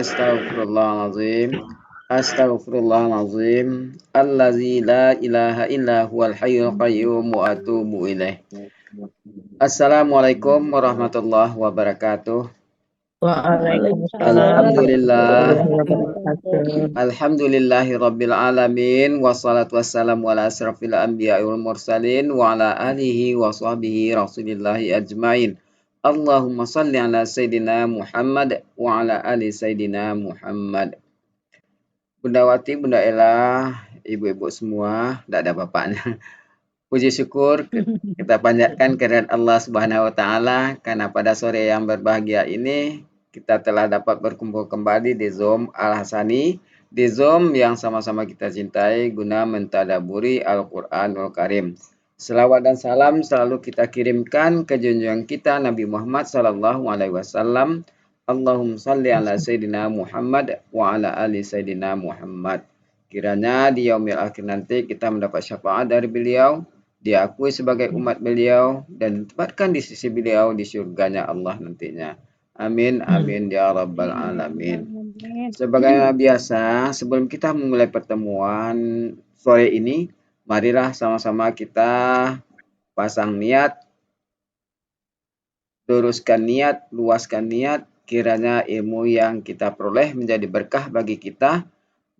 Astaghfirullahaladzim. Astaghfirullahaladzim. Allazi la ilaha illa huwal hayyul qayyum wa atubu ilaih. Assalamualaikum warahmatullahi wabarakatuh. Waalaikumsalam Alhamdulillah. warahmatullahi wabarakatuh. Alhamdulillahi rabbil alamin. Wassalatu wassalamu ala asrafil anbiya'i wal mursalin wa ala alihi wa sahbihi rasulillahi ajmain. Allahumma salli ala Sayyidina Muhammad wa ala ali Sayyidina Muhammad. Bunda Wati, Bunda Ella, ibu-ibu semua, tidak ada bapaknya. Puji syukur kita panjatkan kehadirat Allah Subhanahu wa taala karena pada sore yang berbahagia ini kita telah dapat berkumpul kembali di Zoom Al-Hasani, di Zoom yang sama-sama kita cintai guna mentadaburi Al-Qur'anul Karim. Selawat dan salam selalu kita kirimkan ke junjungan kita Nabi Muhammad sallallahu alaihi wasallam. Allahumma salli ala Sayyidina Muhammad wa ala ali Sayyidina Muhammad. Kiranya di yaumil akhir nanti kita mendapat syafaat dari beliau, diakui sebagai umat beliau, dan ditempatkan di sisi beliau di surganya Allah nantinya. Amin, amin, ya rabbal alamin. Sebagaimana biasa, sebelum kita memulai pertemuan sore ini, marilah sama-sama kita pasang niat, luruskan niat, luaskan niat, kiranya ilmu yang kita peroleh menjadi berkah bagi kita,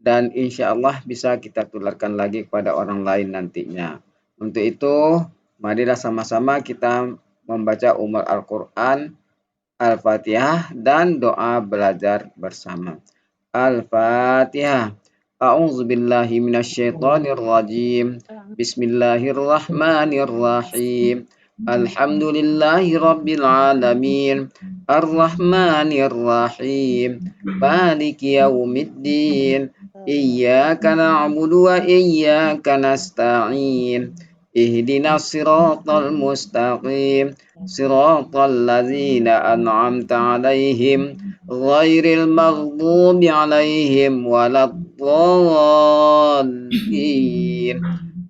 dan insya Allah bisa kita tularkan lagi kepada orang lain nantinya. Untuk itu, marilah sama-sama kita membaca Al-Quran, Al-Fatihah, dan doa belajar bersama. Al-Fatihah. A'udzubillahi minasyaitonirrajim. Bismillahirrahmanirrahim. Alhamdulillahi rabbil alamin. Ar-Rahmanir-Rahim. Maliki yaumiddin. Iyyaka na'budu wa iyyaka nasta'in. Ihdinas siratal mustaqim. Siratal ladzina an'amta 'alaihim ghairil maghdubi 'alaihim waladdallin.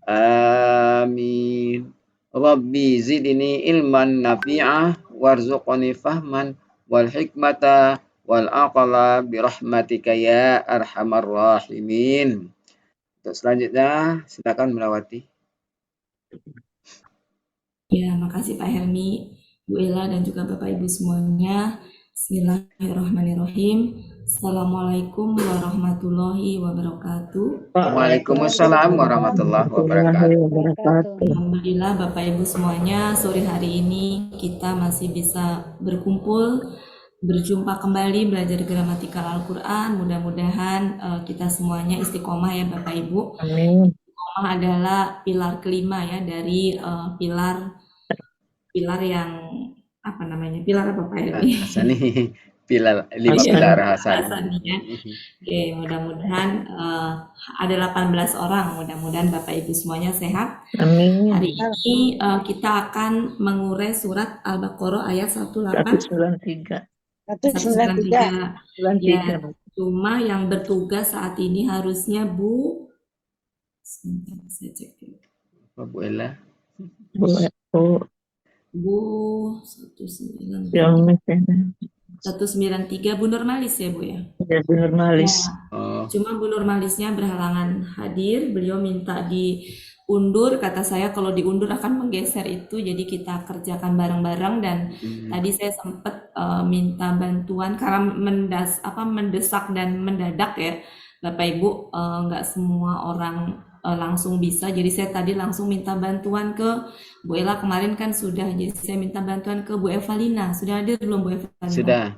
Amin. Rabbi zidni ilman nafi'ah warzuqni fahman wal hikmata wal aqla birahmatika ya arhamar rahimin. Untuk selanjutnya silakan Melawati. Ya, makasih Pak Helmi, Bu Ella, dan juga Bapak Ibu semuanya. Bismillahirrahmanirrahim. Assalamualaikum warahmatullahi wabarakatuh. Waalaikumsalam warahmatullahi wabarakatuh. Alhamdulillah Bapak Ibu semuanya, sore hari ini kita masih bisa berkumpul, berjumpa kembali belajar gramatikal Al-Quran. Mudah-mudahan kita semuanya istiqomah ya Bapak Ibu. Amin. Istiqomah adalah pilar kelima ya dari pilar yang apa namanya, pilar apa Pak Helmi? Hasani, pilar 5 pilar Hasani ya. Oke, mudah-mudahan ada 18 orang, mudah-mudahan Bapak Ibu semuanya sehat. Amin. Hari ini kita akan mengurai surat Al-Baqarah ayat 193. 193. Ya, cuma yang bertugas saat ini harusnya Bu, sebentar saya cek dulu. Bu Ella. Bu 193. 193 Bu Nurmalis ya Bu ya? Ya, Bu Nurmalis. Ya. Cuma Bu Nurmalisnya berhalangan hadir, beliau minta diundur, kata saya kalau diundur akan menggeser itu, jadi kita kerjakan bareng-bareng. Dan tadi saya sempat minta bantuan karena mendesak dan mendadak ya Bapak Ibu, nggak semua orang langsung bisa, jadi saya tadi langsung minta bantuan ke Bu Ella, kemarin kan sudah, jadi saya minta bantuan ke Bu Evalina. Sudah hadir belum Bu Evalina? Sudah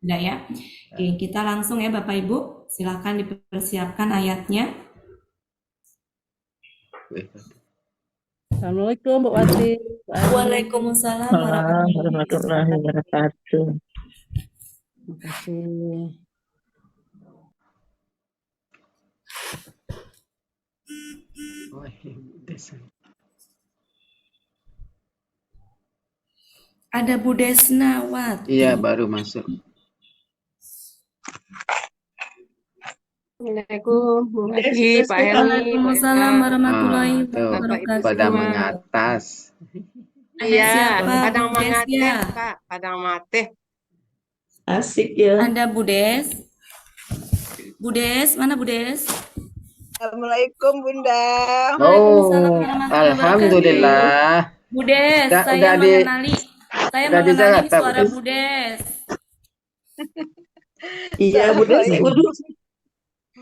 ya. Oke, kita langsung ya Bapak Ibu, silakan dipersiapkan ayatnya. Assalamualaikum Bu Wati. Waalaikumsalam warahmatullahi wabarakatuh. Terima kasih. Ada Bu Desna Wati. Iya, baru masuk. Assalamualaikum Bu Wati, Pak Helmi. Waalaikumsalam warahmatullahi wabarakatuh. Pada mengatas. Iya, Siapa? Padang Bu Des Mangate, ya? Kak. Padang Mate. Asik ya. Ada Bu Des. Des, mana Bu Des? Assalamualaikum Bunda. Waalaikumsalam Oh, warahmatullahi wabarakatuh. alhamdulillah. Bu Des, Nggak saya nggak di saya nggak di mengenali Jakarta, Bu suara Des. Bu Des. Iya, Bu Des. Assalamualaikum. Waduh,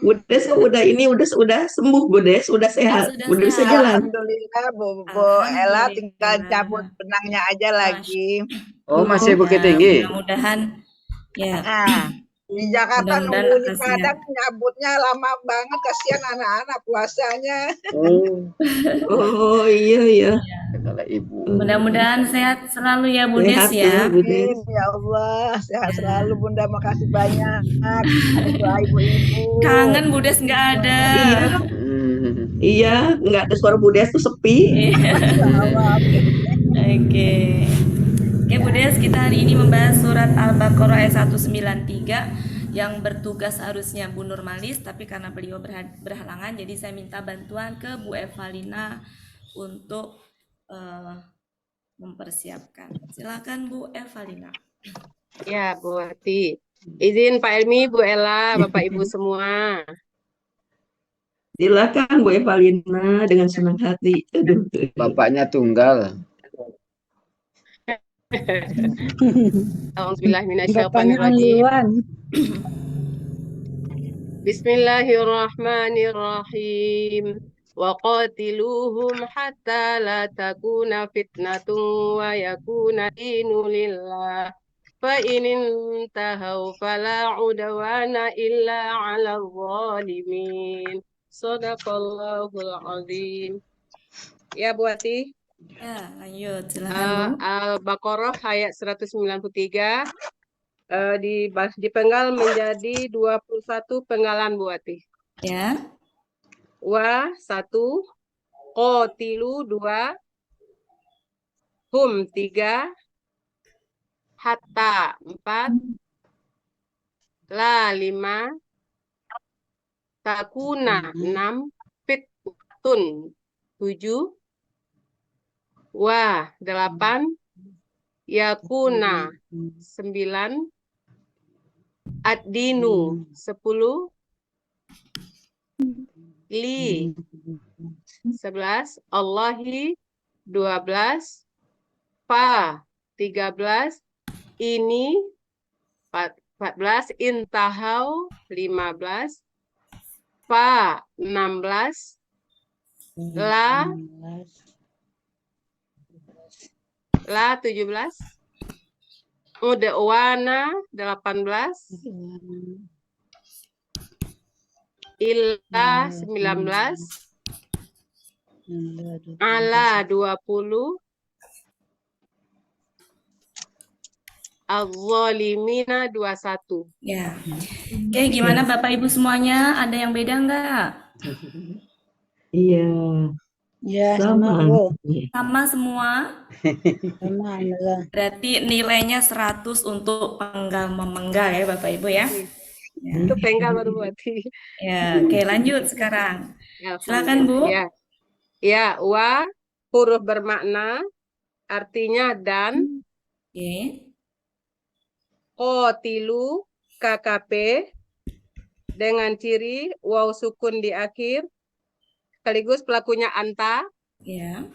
Bu Des kok udah sembuh, Bu Des, udah sehat, Sudah udah bisa sehat. jalan. Alhamdulillah Bu Ella tinggal cabut Alhamdulillah. benangnya aja lagi. Oh, masih Bukit Ya, Tinggi. mudah-mudahan ya, Nah, di Jakarta mudah-mudahan nunggu di lekas ya. Padang nyabutnya lama banget, kasihan anak-anak puasanya. Oh, Oh iya. kata Ibu. Mudah-mudahan sehat selalu ya Bu Des Sehat ya. Bu Des. Amin, ya Allah, sehat selalu Bunda, makasih banyak untuk ibu-ibu. Kangen Bu Des nggak ada. Hmm. Iya, nggak ada suara Bu Des tuh sepi. Masya Allah. Oke. Oke Bu Des, kita hari ini membahas surat Al-Baqarah ayat 193 yang bertugas harusnya Bu Nurmalis, tapi karena beliau berhalangan, jadi saya minta bantuan ke Bu Evalina untuk mempersiapkan. Silakan Bu Evalina. Ya, Bu Wati. Izin Pak Elmi, Bu Ella, Bapak Ibu semua. Silakan Bu Evalina dengan senang hati. Aduh. Bapaknya tunggal. A'udzubillahiminasyaitonirrajim. Bismillahirrahmanirrahim. Wa qatiluhum hatta la takuna fitnatun wa yakuna dinu lillah. Fa in intahaw fala udwana illa 'alal zalimin. Shadaqallahul azim. Ya Bu Ati. Ya, lanjut. Silakan Bu. Al-Baqarah ayat 193 dipenggal menjadi 21 penggalan Bu Ati. Ya. Wa 1, qatilu 2, hum 3, hatta 4, la 5, takuna 6, fitnatun 7, wa 8, yakuna 9, ad-dinu 10, li 11, Allahi 12, fa 13, ini 14, intahau 15, fa 16, la 17, udwana 18, illa 19, ala 20, az-zalimina 21. Ya. Oke, gimana Bapak Ibu semuanya? Ada yang beda nggak? Iya, Ya, sama. Sama semua? sama alhamdulillah. Berarti nilainya 100 untuk penggal memenggal ya Bapak Ibu ya. Itu penggal baru Bu Ati. Ya, oke lanjut sekarang. Silakan Bu. Ya, wa huruf bermakna artinya dan, Oke. qatilu KKP dengan ciri waw sukun di akhir sekaligus pelakunya anta, Ya.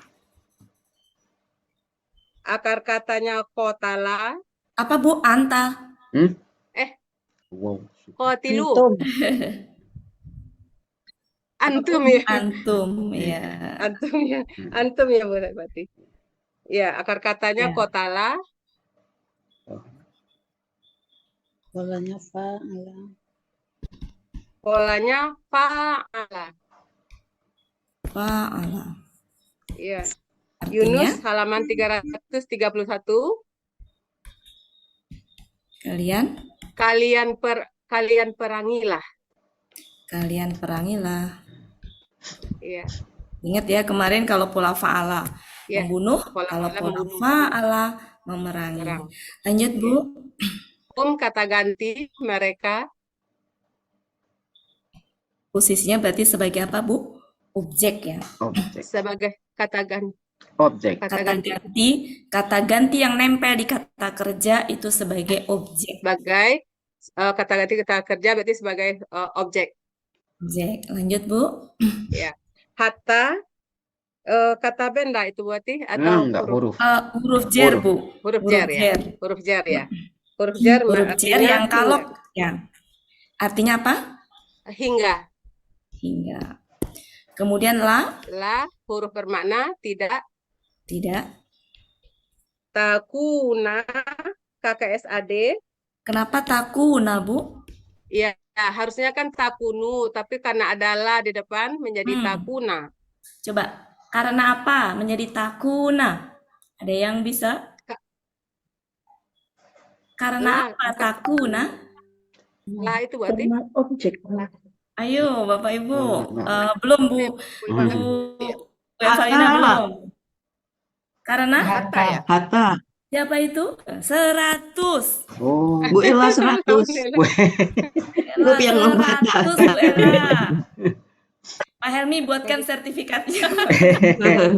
akar katanya qatala, Apa Bu? Anta. Wow. qatilu antum ya. Antum ya. Antum ya berarti. Ya, akar katanya Ya. qatala, polanya fa'ala. Fa'ala. Ya. Artinya Yunus halaman 331. kalian Kalian perangilah. kalian perangilah. Iya. Ingat ya kemarin kalau pola fa'ala Ya. membunuh, Pola kalau fa'ala pola membunuh. fa'ala memerangi. Perang. Lanjut Bu. Kata ganti mereka. Posisinya berarti sebagai apa Bu? Objek ya. Objek. Sebagai kata ganti. Objek. Kata ganti yang nempel di kata kerja itu sebagai objek. Sebagai kata ganti kata kerja berarti sebagai objek. Objek. Lanjut, Bu. Ya. Hatta kata benda itu berarti atau Enggak huruf huruf. Huruf jer, Huruf. Bu. huruf Huruf jar ya. jer. Huruf jar ya. Huruf jar Huruf jer artinya yang kalau hingga. ya. Artinya apa? Hingga. Hingga. Kemudian la, Huruf bermakna tidak. Takuna KKSAD. Kenapa takuna, Bu? Ya, harusnya kan takunu, tapi karena ada la di depan menjadi Hmm. takuna. Coba, karena apa menjadi takuna? Ada yang bisa? Karena La, apa takuna? la itu berarti Karena objek. Ayo, Bapak Ibu. Enggak. Belum, Bu. Hmm. Bu Evalina belum. Karena hatta ya. Hatta. siapa itu? 100. Oh. Bu Ella 100. Ella Grup yang lompat 100, Bu Ella. Pak Helmi buatkan sertifikatnya.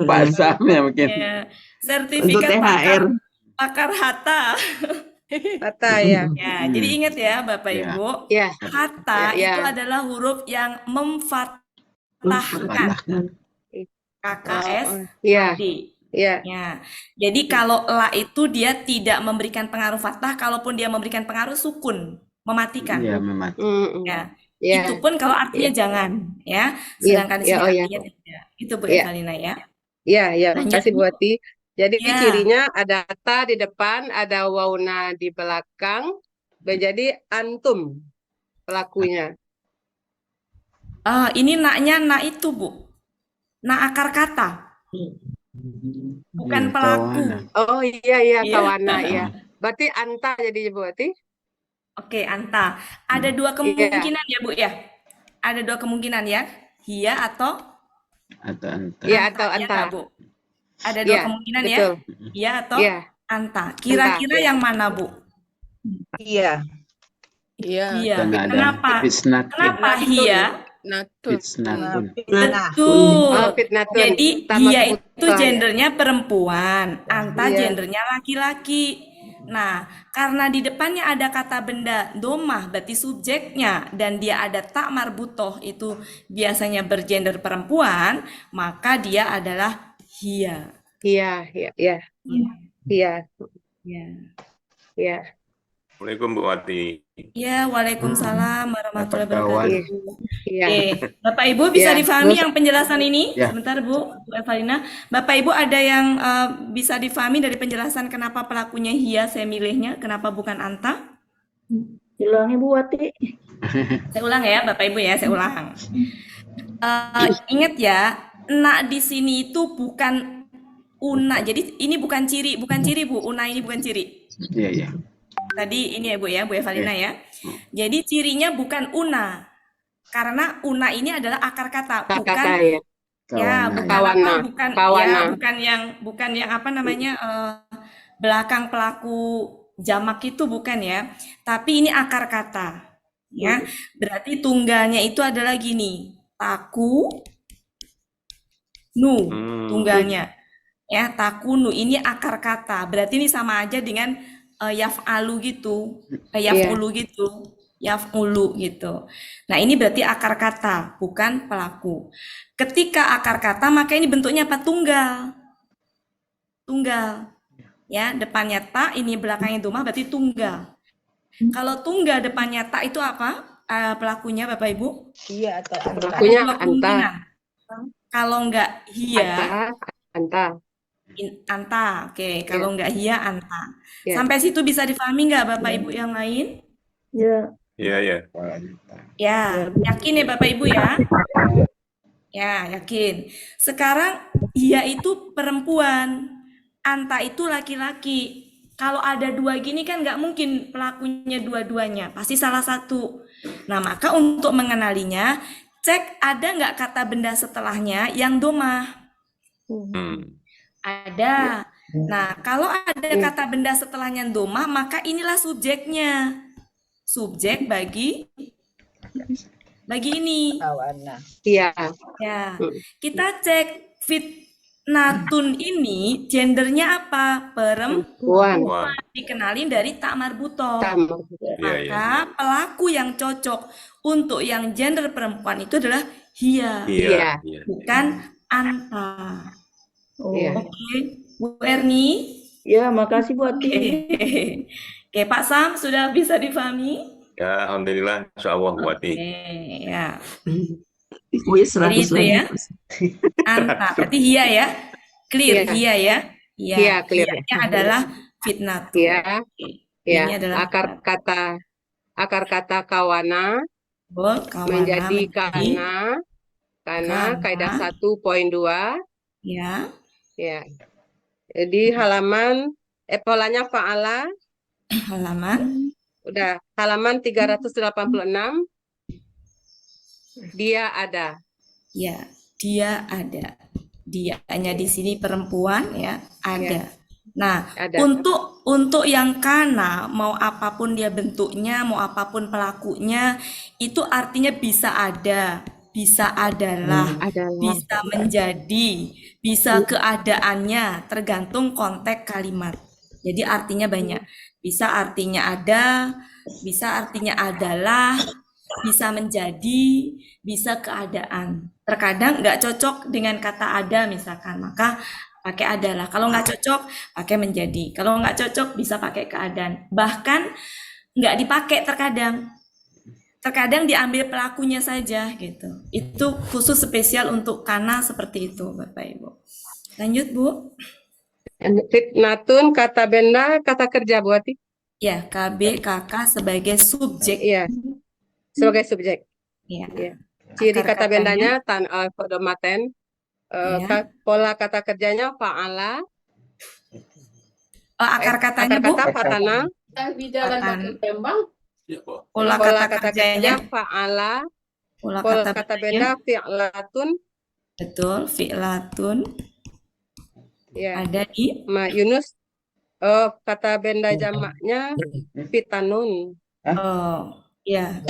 Pak Sam ya mungkin. Ya, Untuk sertifikat THR. pakar hatta. Hatta ya. Ya, jadi ingat ya Bapak Ya. Ibu, Ya. hatta Ya, ya. itu adalah huruf yang memfathahkan Patahkan. KKS Ya, D. ya. Ya, jadi kalau la itu dia tidak memberikan pengaruh fathah, kalaupun dia memberikan pengaruh sukun, mematikan. Iya, memang. Ya, Ya. itu pun kalau artinya jangan, ya. Sedangkan di sini oh ya. artinya tidak. Itu Bu Ya. Evalina ya. Ya, ya. Lanjut, Kasih Bu. Bu Ati. Jadi Ya. cirinya ada ta di depan, ada wauna di belakang. Menjadi antum pelakunya. Ini naknya na itu Bu, na akar kata, bukan Iya, pelaku. kawana. Oh iya, iya, Iya. kawana, iya. Berarti anta jadi Bu Ati. Oke, anta. Ada dua kemungkinan ya Bu ya. Ada dua kemungkinan ya, hia atau Atau anta. Iya, atau ya anta. nggak, Bu? Ada dua Iya, kemungkinan ya, betul. hia atau Iya. anta. Kira-kira Anta. yang mana Bu? Iya. Iya. Hia. Karena ada Kenapa? fitnatun. Kenapa hia? Fitnatun. Betul. Oh, fitnatun. Jadi Tambah hia itu kebutuhan ya. gendernya perempuan, anta Iya. gendernya laki-laki. Nah, karena di depannya ada kata benda domah, berarti subjeknya, dan dia ada tak marbutoh, itu biasanya bergender perempuan, maka dia adalah hia. Iya, iya, iya. Iya, Ya. iya. Assalamualaikum Bu Wati. Ya, waalaikumsalam warahmatullahi Dapat kawan. wabarakatuh. Iya. Oke, Bapak Ibu bisa Ya, difahami terus- yang penjelasan ini? Ya. Sebentar Bu Evalina. Bapak Ibu ada yang bisa difahami dari penjelasan kenapa pelakunya hia saya milihnya, kenapa bukan anta? Bilangnya Bu Wati. Saya ulang ya, Bapak Ibu ya, saya ulang. Ingat ya, nak di sini itu bukan una. Jadi ini bukan ciri Bu. Una ini bukan ciri. Iya, iya. Tadi ini ya Bu Evalina ya. Jadi cirinya bukan una. Karena una ini adalah akar kata, bukan Kata ya. ya, Kawana. bukan Kawana. apa, bukan Kawana. ya, bukan yang apa namanya belakang pelaku jamak itu bukan ya. Tapi ini akar kata. Ya. Berarti tunggalnya itu adalah gini. Taku nu tunggalnya. Ya, takunu ini akar kata. Berarti ini sama aja dengan yaf'alu gitu. Yaf'ulu gitu. Yaf'ulu gitu. Nah, ini berarti akar kata, bukan pelaku. Ketika akar kata, maka ini bentuknya apa? Tunggal. Tunggal. Ya, depannya ta, ini belakangnya domah, berarti tunggal. Kalau tunggal depannya ta itu apa? Pelakunya Bapak Ibu? Iya atau anta. Pelakunya Dua anta. kemungkinan. Kalau enggak hia, Anta. anta. Oke, kalau enggak hia, anta. Ya. Sampai situ bisa difahami enggak Bapak Ibu yang lain? Ya. Iya, iya. Ya, yakin ya Bapak Ibu ya? Ya, yakin. Sekarang hia itu perempuan, anta itu laki-laki. Kalau ada dua gini kan nggak mungkin pelakunya dua-duanya, pasti salah satu. Nah, maka untuk mengenalinya, cek ada nggak kata benda setelahnya yang domah. Ada. Nah, kalau ada kata benda setelahnya yang domah, maka inilah subjeknya. Subjek bagi ini. Kawana. Iya. Ya, kita cek Natun ini gendernya apa? Perempuan. Wah, Dikenalin dari tak marbutoh. Sama. iya, iya. Maka pelaku yang cocok untuk yang gender perempuan itu adalah hia, Iya, iya. bukan anta. Oh, Iya. Oke, Bu Erni. ya, makasih Bu Ati. Oke, Pak Sam sudah bisa difahami? Ya, alhamdulillah, insyaallah Bu Ati. Ya. Ibu Jadi 100 itu ya. lagi. Anta, berarti hia ya. Clear, Iya. hia ya. Hia. Hia, clear. Hianya adalah fitnah. Ya, ya. Ini adalah Akar kata kawana kawana menjadi kana kana. kaidah 1.2 Ya. ya. Jadi polanya fa'ala Halaman. udah halaman 386 dia ada. Ya, dia ada. Dianya di sini perempuan ya, ada. Nah, Ada. untuk yang kana, mau apapun dia bentuknya, mau apapun pelakunya, itu artinya bisa ada, bisa adalah, Adalah. bisa menjadi, bisa keadaannya, tergantung konteks kalimat. Jadi artinya banyak. Bisa artinya ada, bisa artinya adalah, bisa menjadi, bisa keadaan. Terkadang nggak cocok dengan kata ada misalkan, maka pakai adalah. Kalau nggak cocok, pakai menjadi. Kalau nggak cocok, bisa pakai keadaan. Bahkan nggak dipakai terkadang. Terkadang diambil pelakunya saja gitu. Itu khusus spesial untuk kana seperti itu, Bapak Ibu. Lanjut, Bu. Fitnatun kata benda kata kerja Bu Ati. Ya, KB, KK sebagai subjek. Iya. Sebagai subjek. Ya. Iya. Ciri Akar kata katanya, bendanya kodomaten. ya. Pola kata kerjanya fa'ala. Akar katanya, Bu. Kata fatana. Di jalan Apaan? Batu Tembang. Pola Pola kata kata kerjanya. kerjanya fa'ala. Pola Pola kata kata bendanya. benda fi'latun. Betul, fi'latun. Ya. Ada di Yunus. Kata benda jamaknya fitanun. ya.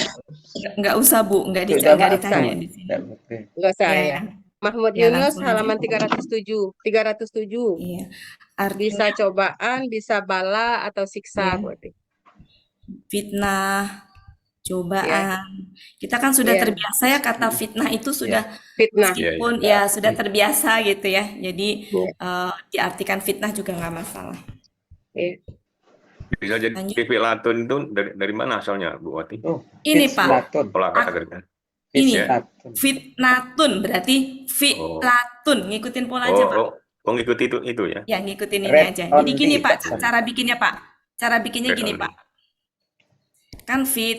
Nggak usah, Bu, nggak Sudah, ditanya di sini. Enggak usah Ya, ya. Mahmud Ya, Yunus langsung halaman aja. 307. 307. Iya. Bisa Artinya cobaan, bisa bala atau siksa. Iya. Berarti. fitnah, cobaan. Kita kan sudah Iya. terbiasa ya kata fitnah itu sudah Fitnah. meskipun ya sudah terbiasa gitu ya. Jadi Iya. diartikan fitnah juga nggak masalah. Iya. Bisa jadi Lanjut. fi'latun itu dari mana asalnya, Bu Wati? Ini Pak, Pola kata kerja. ini Ya. fitnatun berarti fi'latun, ngikutin pola aja Pak. Oh, ngikuti itu ya. Ya, ngikutin ini Read aja. Jadi only, gini Pak, Pak. cara bikinnya Pak. Cara bikinnya Read gini only. Pak. Kan fit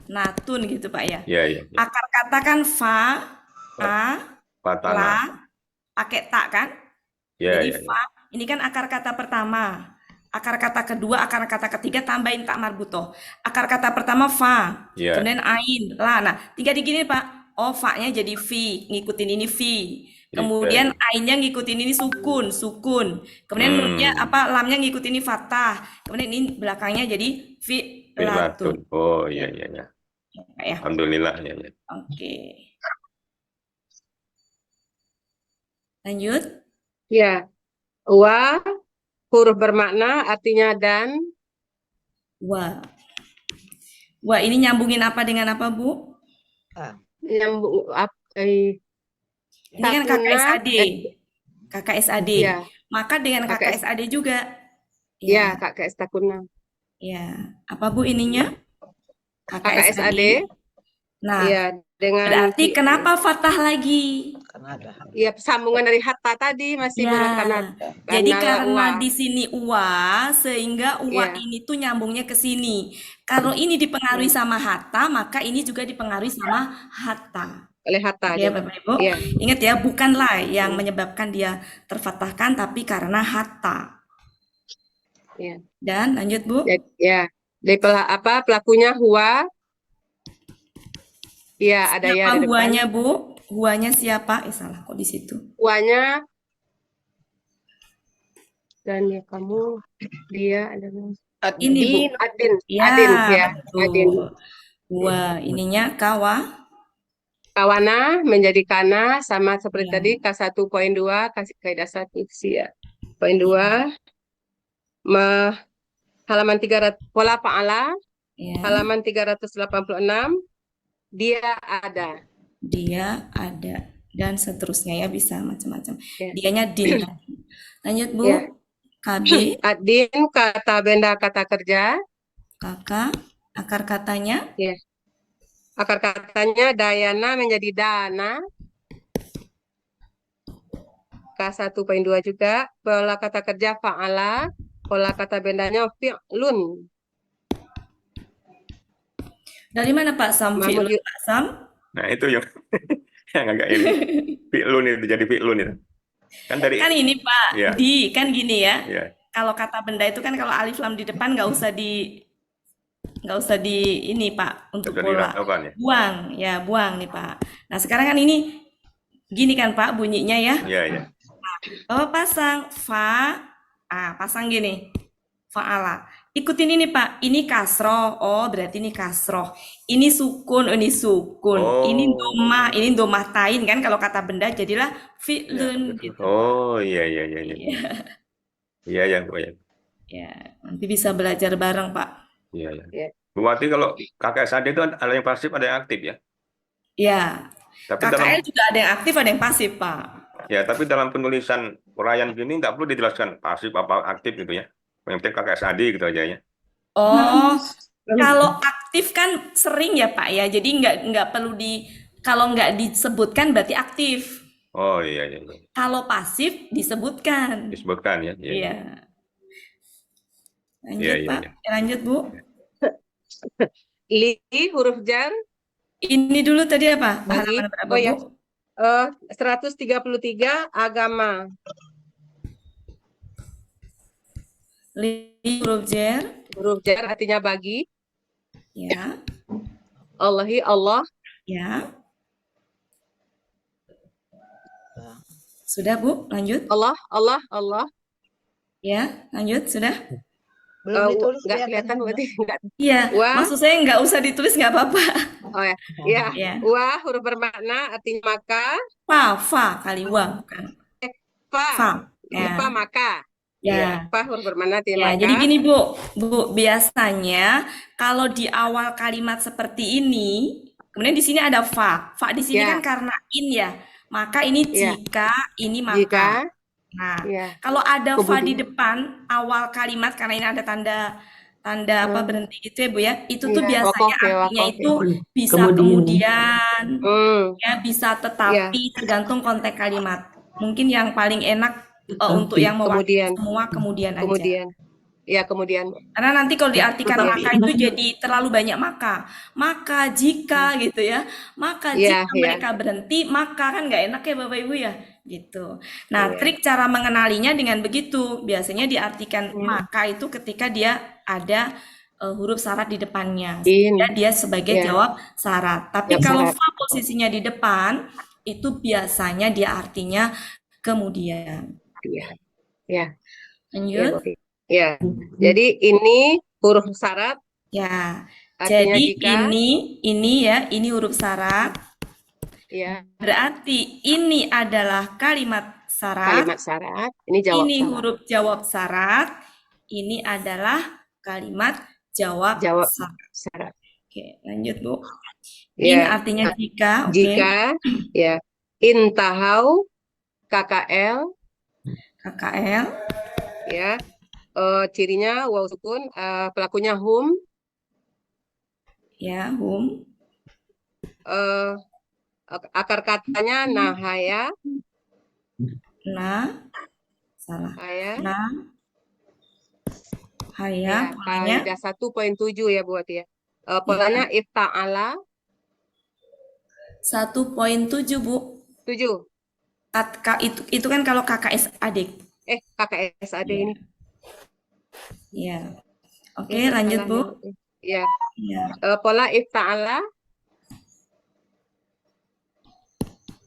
natun gitu Pak ya. Iya, iya. Akar kata kan fa, a, Fatana. la, pakai tak kan? Iya, Jadi iya. fa, ini kan akar kata pertama. Akar kata kedua, akar kata ketiga tambahin tak marbutoh. Akar kata pertama fa, Iya. kemudian ain, la. Nah, tinggal digini Pak. Oh, fa-nya jadi fi, ngikutin ini fi. Kemudian ainnya ngikutin ini sukun. Kemudian nunnya lamnya ngikutin ini fathah. Kemudian ini belakangnya jadi fi'latun. Oh, iya, iya, iya. Ya. Alhamdulillah, ya, ya. Oke. Lanjut. Ya. Wa huruf bermakna artinya dan. Wah. Wah, ini nyambungin apa dengan apa, Bu? Nyambung Ini kan KKSAD. KKSAD. Ya. Maka dengan KKSAD juga. Ya, KKS takuna. Ya. Apa Bu ininya? KKSAD. Nah, Ya, dengan berarti kenapa fathah lagi? ya sambungan dari hatta tadi masih Ya. Jadi karena wa. di sini uwa, sehingga uwa Ya. ini tuh nyambungnya ke sini. Kalau ini dipengaruhi sama hatta, maka ini juga dipengaruhi sama hatta. Oleh hatta. Ya, dia. Bapak Ibu. Ya. Ingat ya, bukanlah yang menyebabkan dia terfathahkan, tapi karena hatta. Ya. Dan lanjut, Bu. Ya. Dari pelakunya huwa. Ya, ada ya Siapa di depan. huanya, Bu? Huanya siapa? Salah kok di situ. Huanya dan ya kamu dia adalah Ini, Bu. Adin. Ya, Adin ya. betul. Adin. Huwa ininya kawa. kawana menjadi kana, sama seperti Ya. tadi K1.2 kasih kaidah satu sih ya. Poin 2 halaman 300 pola fa'ala Ya. halaman 386 dia ada. Dia ada dan seterusnya ya, bisa macam-macam. Ya. Dianya din tadi. Lanjut Bu. Ya. KB, Adin kata benda kata kerja. kakak, akar katanya Ya. Akar katanya Dayana menjadi Dana. K1.2 juga. Pola kata kerja fa'ala. Pola kata bendanya fi'lun. dari mana Pak Sam? Mahmud Fi'lun Pak Sam? Nah, itu yang yang agak ini. Fi'lun itu jadi fi'lun itu. Kan dari Kan ini Pak, Iya. kan gini ya. Iya. Kalau kata benda itu kan kalau alif lam di depan nggak usah di ini Pak untuk Jadi pola. apaan ya? Buang nih Pak. Nah sekarang kan ini gini kan Pak bunyinya ya. Iya, iya. Oh pasang pasang gini. Fa'ala. Ikutin ini Pak. Ini kasroh. Oh berarti ini kasroh. Ini sukun. Ini sukun. Oh. Ini domah tain kan kalau kata benda jadilah fi'lun gitu. Oh, iya. Iya, ya, Bu, ya. Ya, nanti bisa belajar bareng Pak. Iya. Iya. Berarti kalau KKSAD itu ada yang pasif, ada yang aktif ya? Ya, Tapi KKL juga ada yang aktif, ada yang pasif Pak. tapi dalam penulisan uraian gini nggak perlu dijelaskan pasif apa aktif gitu ya. Yang penting KKSAD gitu aja ya. Oh, kalau aktif kan sering ya Pak ya. Jadi nggak perlu kalau nggak disebutkan berarti aktif. Oh, iya. Kalau pasif disebutkan. Disebutkan ya. Iya. Iya. Lanjut Iya, Pak. iya. Lanjut Bu. Li huruf jar. Ini dulu tadi apa? Bagi. Halaman berapa Oh ya. Bu? 133 agama. Li huruf jar. Huruf jar artinya bagi. Ya. Allahi Allah. Ya. Sudah Bu, lanjut. Allah. Ya, lanjut sudah. Belum ditulis Nggak kelihatan kelihatannya. berarti nggak. Iya, Wah. maksud saya nggak usah ditulis nggak apa-apa. Oh ya. Ya. Ya. Wa huruf bermakna artinya maka. Fa kali wa bukan. Fa. Fa. Ya. Fa maka. Ya. Fa huruf bermakna artinya Ya, maka. jadi gini Bu, biasanya kalau di awal kalimat seperti ini, kemudian di sini ada fa. Fa di sini Ya. kan karena in ya. Maka ini Ya. jika, ini maka. Jika. Nah, Ya. kalau ada fa di Kemudian. depan awal kalimat karena ini ada tanda apa berhenti gitu ya Bu ya. Itu tuh Iya, biasanya wakof ya, artinya wakof itu ya. bisa kemudian, ya bisa tetapi tergantung konteks kalimat. Mungkin yang paling enak untuk yang mewakili Kemudian. semua kemudian aja. Kemudian. Ya, kemudian. Karena nanti kalau diartikan Tetapi. maka itu jadi terlalu banyak maka. Maka jika gitu ya. Maka Iya, jika iya. mereka berhenti, maka kan nggak enak ya Bapak Ibu ya. Gitu. Nah, Iya. trik cara mengenalinya dengan begitu. Biasanya diartikan maka itu ketika dia ada huruf syarat di depannya. Sehingga dia sebagai Iya. jawab syarat. Tapi Jawab kalau syarat. fa posisinya di depan, itu biasanya dia artinya kemudian. Iya. Ya. Lanjut. Ya. Jadi ini huruf syarat Ya. artinya Jadi jika. ini huruf syarat. Ya. Berarti ini adalah kalimat syarat. Kalimat syarat. Ini jawab Ini syarat. huruf jawab syarat. Ini adalah kalimat jawab Jawab syarat. syarat. Oke, lanjut Bu. Ya. In artinya jika. Oke. Jika. Ya. Intahau. KKL. KKL. Ya. Cirinya waw sukun. Pelakunya hum. Ya, hum. Akar katanya nahaya. Nah. Salah. Haya. Nah. Ya, Haya. Polanya. kaidah 1.7 ya buat ya. Polanya ifta'ala. 1.7 Bu. 7. Itu kan kalau KKS adik. KKS ada ini. Ya. Oke, lanjut Bu. Ya. Ya. Pola ifta'ala.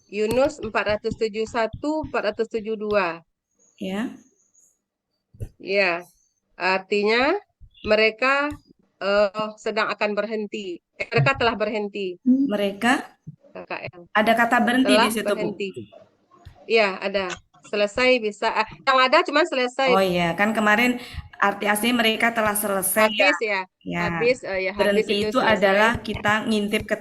Yunus 471, 472. Ya. Ya. Artinya mereka sedang akan berhenti. Mereka telah berhenti. Mereka KKL. Ada kata berhenti di Telah situ, Bu. berhenti. Iya, ada. Selesai bisa. Yang ada cuma selesai. Oh iya, kan kemarin arti aslinya mereka telah selesai ya. Habis ya. Ya. Habis, ya habis Berhenti itu selesai. adalah kita ngintip ke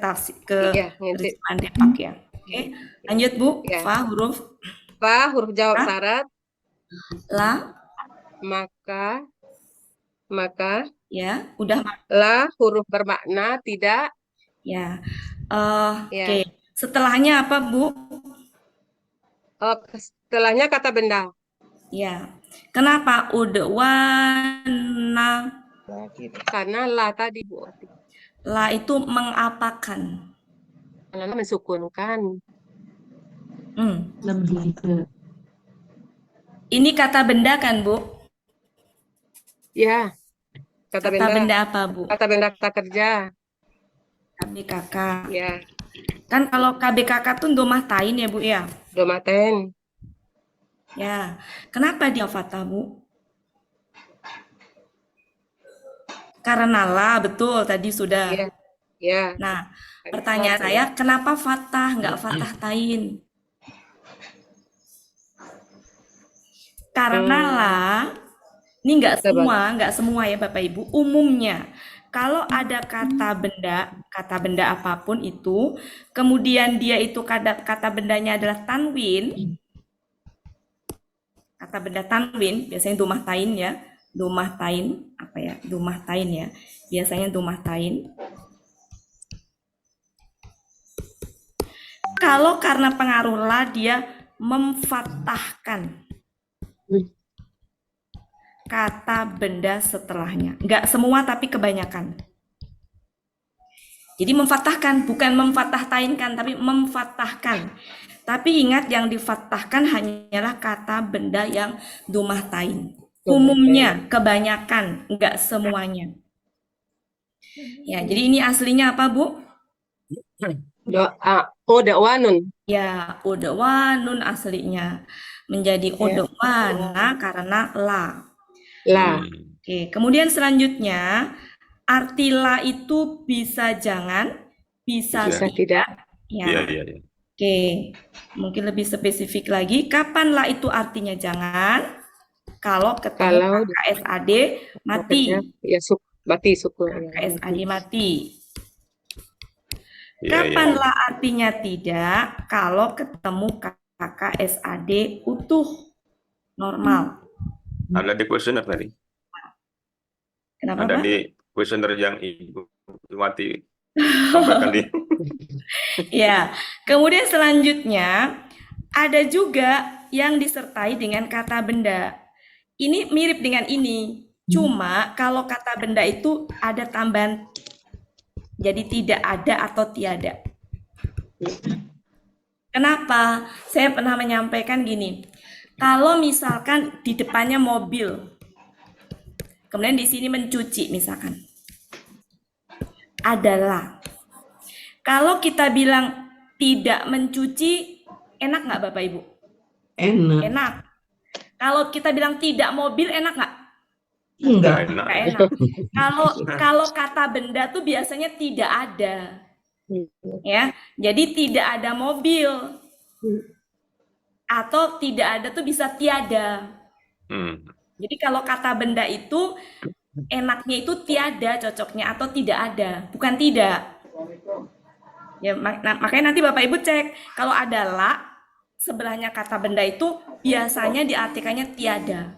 Iya, ngintip. terjemahan Depak ya. Oke, lanjut Bu. Ya. Fa huruf Fa huruf jawab Ha? syarat. la Maka ya, udah la huruf bermakna tidak. ya. Ya. Oke. Setelahnya apa, Bu? Setelahnya kata benda. Ya. Kenapa udwana? Karena la tadi, Bu. La itu mengapakan. Karena mensukunkan. Ini kata benda kan, Bu? Ya. Kata benda. apa, Bu? Kata benda kata kerja. KBKK. Ya. Kan kalau KBKK tuh domah tain ya, Bu ya? Domaten. Ya. Kenapa dia fathah, Bu? Karena la, betul tadi sudah. Ya. Ya. Nah, pertanyaan saya, kenapa fathah, nggak fathah tain? Karena lah, ini nggak semua ya Bapak Ibu, umumnya kalau ada kata benda apapun itu, kemudian dia itu kata bendanya adalah tanwin, kata benda tanwin, biasanya domah tain ya, domah tain ya, biasanya domah tain. Kalau karena pengaruh la dia memfathahkan kata benda setelahnya. Enggak semua tapi kebanyakan. Jadi memfathahkan, bukan memfathahtainkan, tapi memfathahkan. Tapi ingat yang difathahkan hanyalah kata benda yang domah tain. Umumnya, kebanyakan, enggak semuanya. Ya, jadi ini aslinya apa, Bu? Udwanun. Ya, udwanun aslinya. Menjadi udwana karena la. La. Oke, kemudian selanjutnya arti la itu bisa jangan, bisa tidak. Ya. Iya. Oke, mungkin lebih spesifik lagi, kapan la itu artinya jangan? Kalau ketemu KSAD mati. Ya, mati suku. KSAD mati. Kapan la artinya tidak? Kalau ketemu KSAD utuh, normal. Ada di kuesioner tadi. Kenapa, Ada Pak? di kuesioner yang Ibu Mati sampaikan di. Ya, kemudian selanjutnya ada juga yang disertai dengan kata benda. Ini mirip dengan ini, cuma kalau kata benda itu ada tambahan, jadi tidak ada atau tiada. Kenapa? Saya pernah menyampaikan gini, kalau misalkan di depannya mobil, kemudian di sini mencuci misalkan, adalah. Kalau kita bilang tidak mencuci, enak nggak Bapak Ibu? Enak. Kalau kita bilang tidak mobil, enak nggak? Enggak. Nggak enak. Kalau kata benda tuh biasanya tidak ada, ya. Jadi tidak ada mobil, atau tidak ada tuh bisa tiada. Jadi kalau kata benda itu enaknya itu tiada cocoknya atau tidak ada, bukan tidak. Ya, makanya nanti Bapak Ibu cek, kalau ada la, sebelahnya kata benda itu biasanya diartikannya tiada.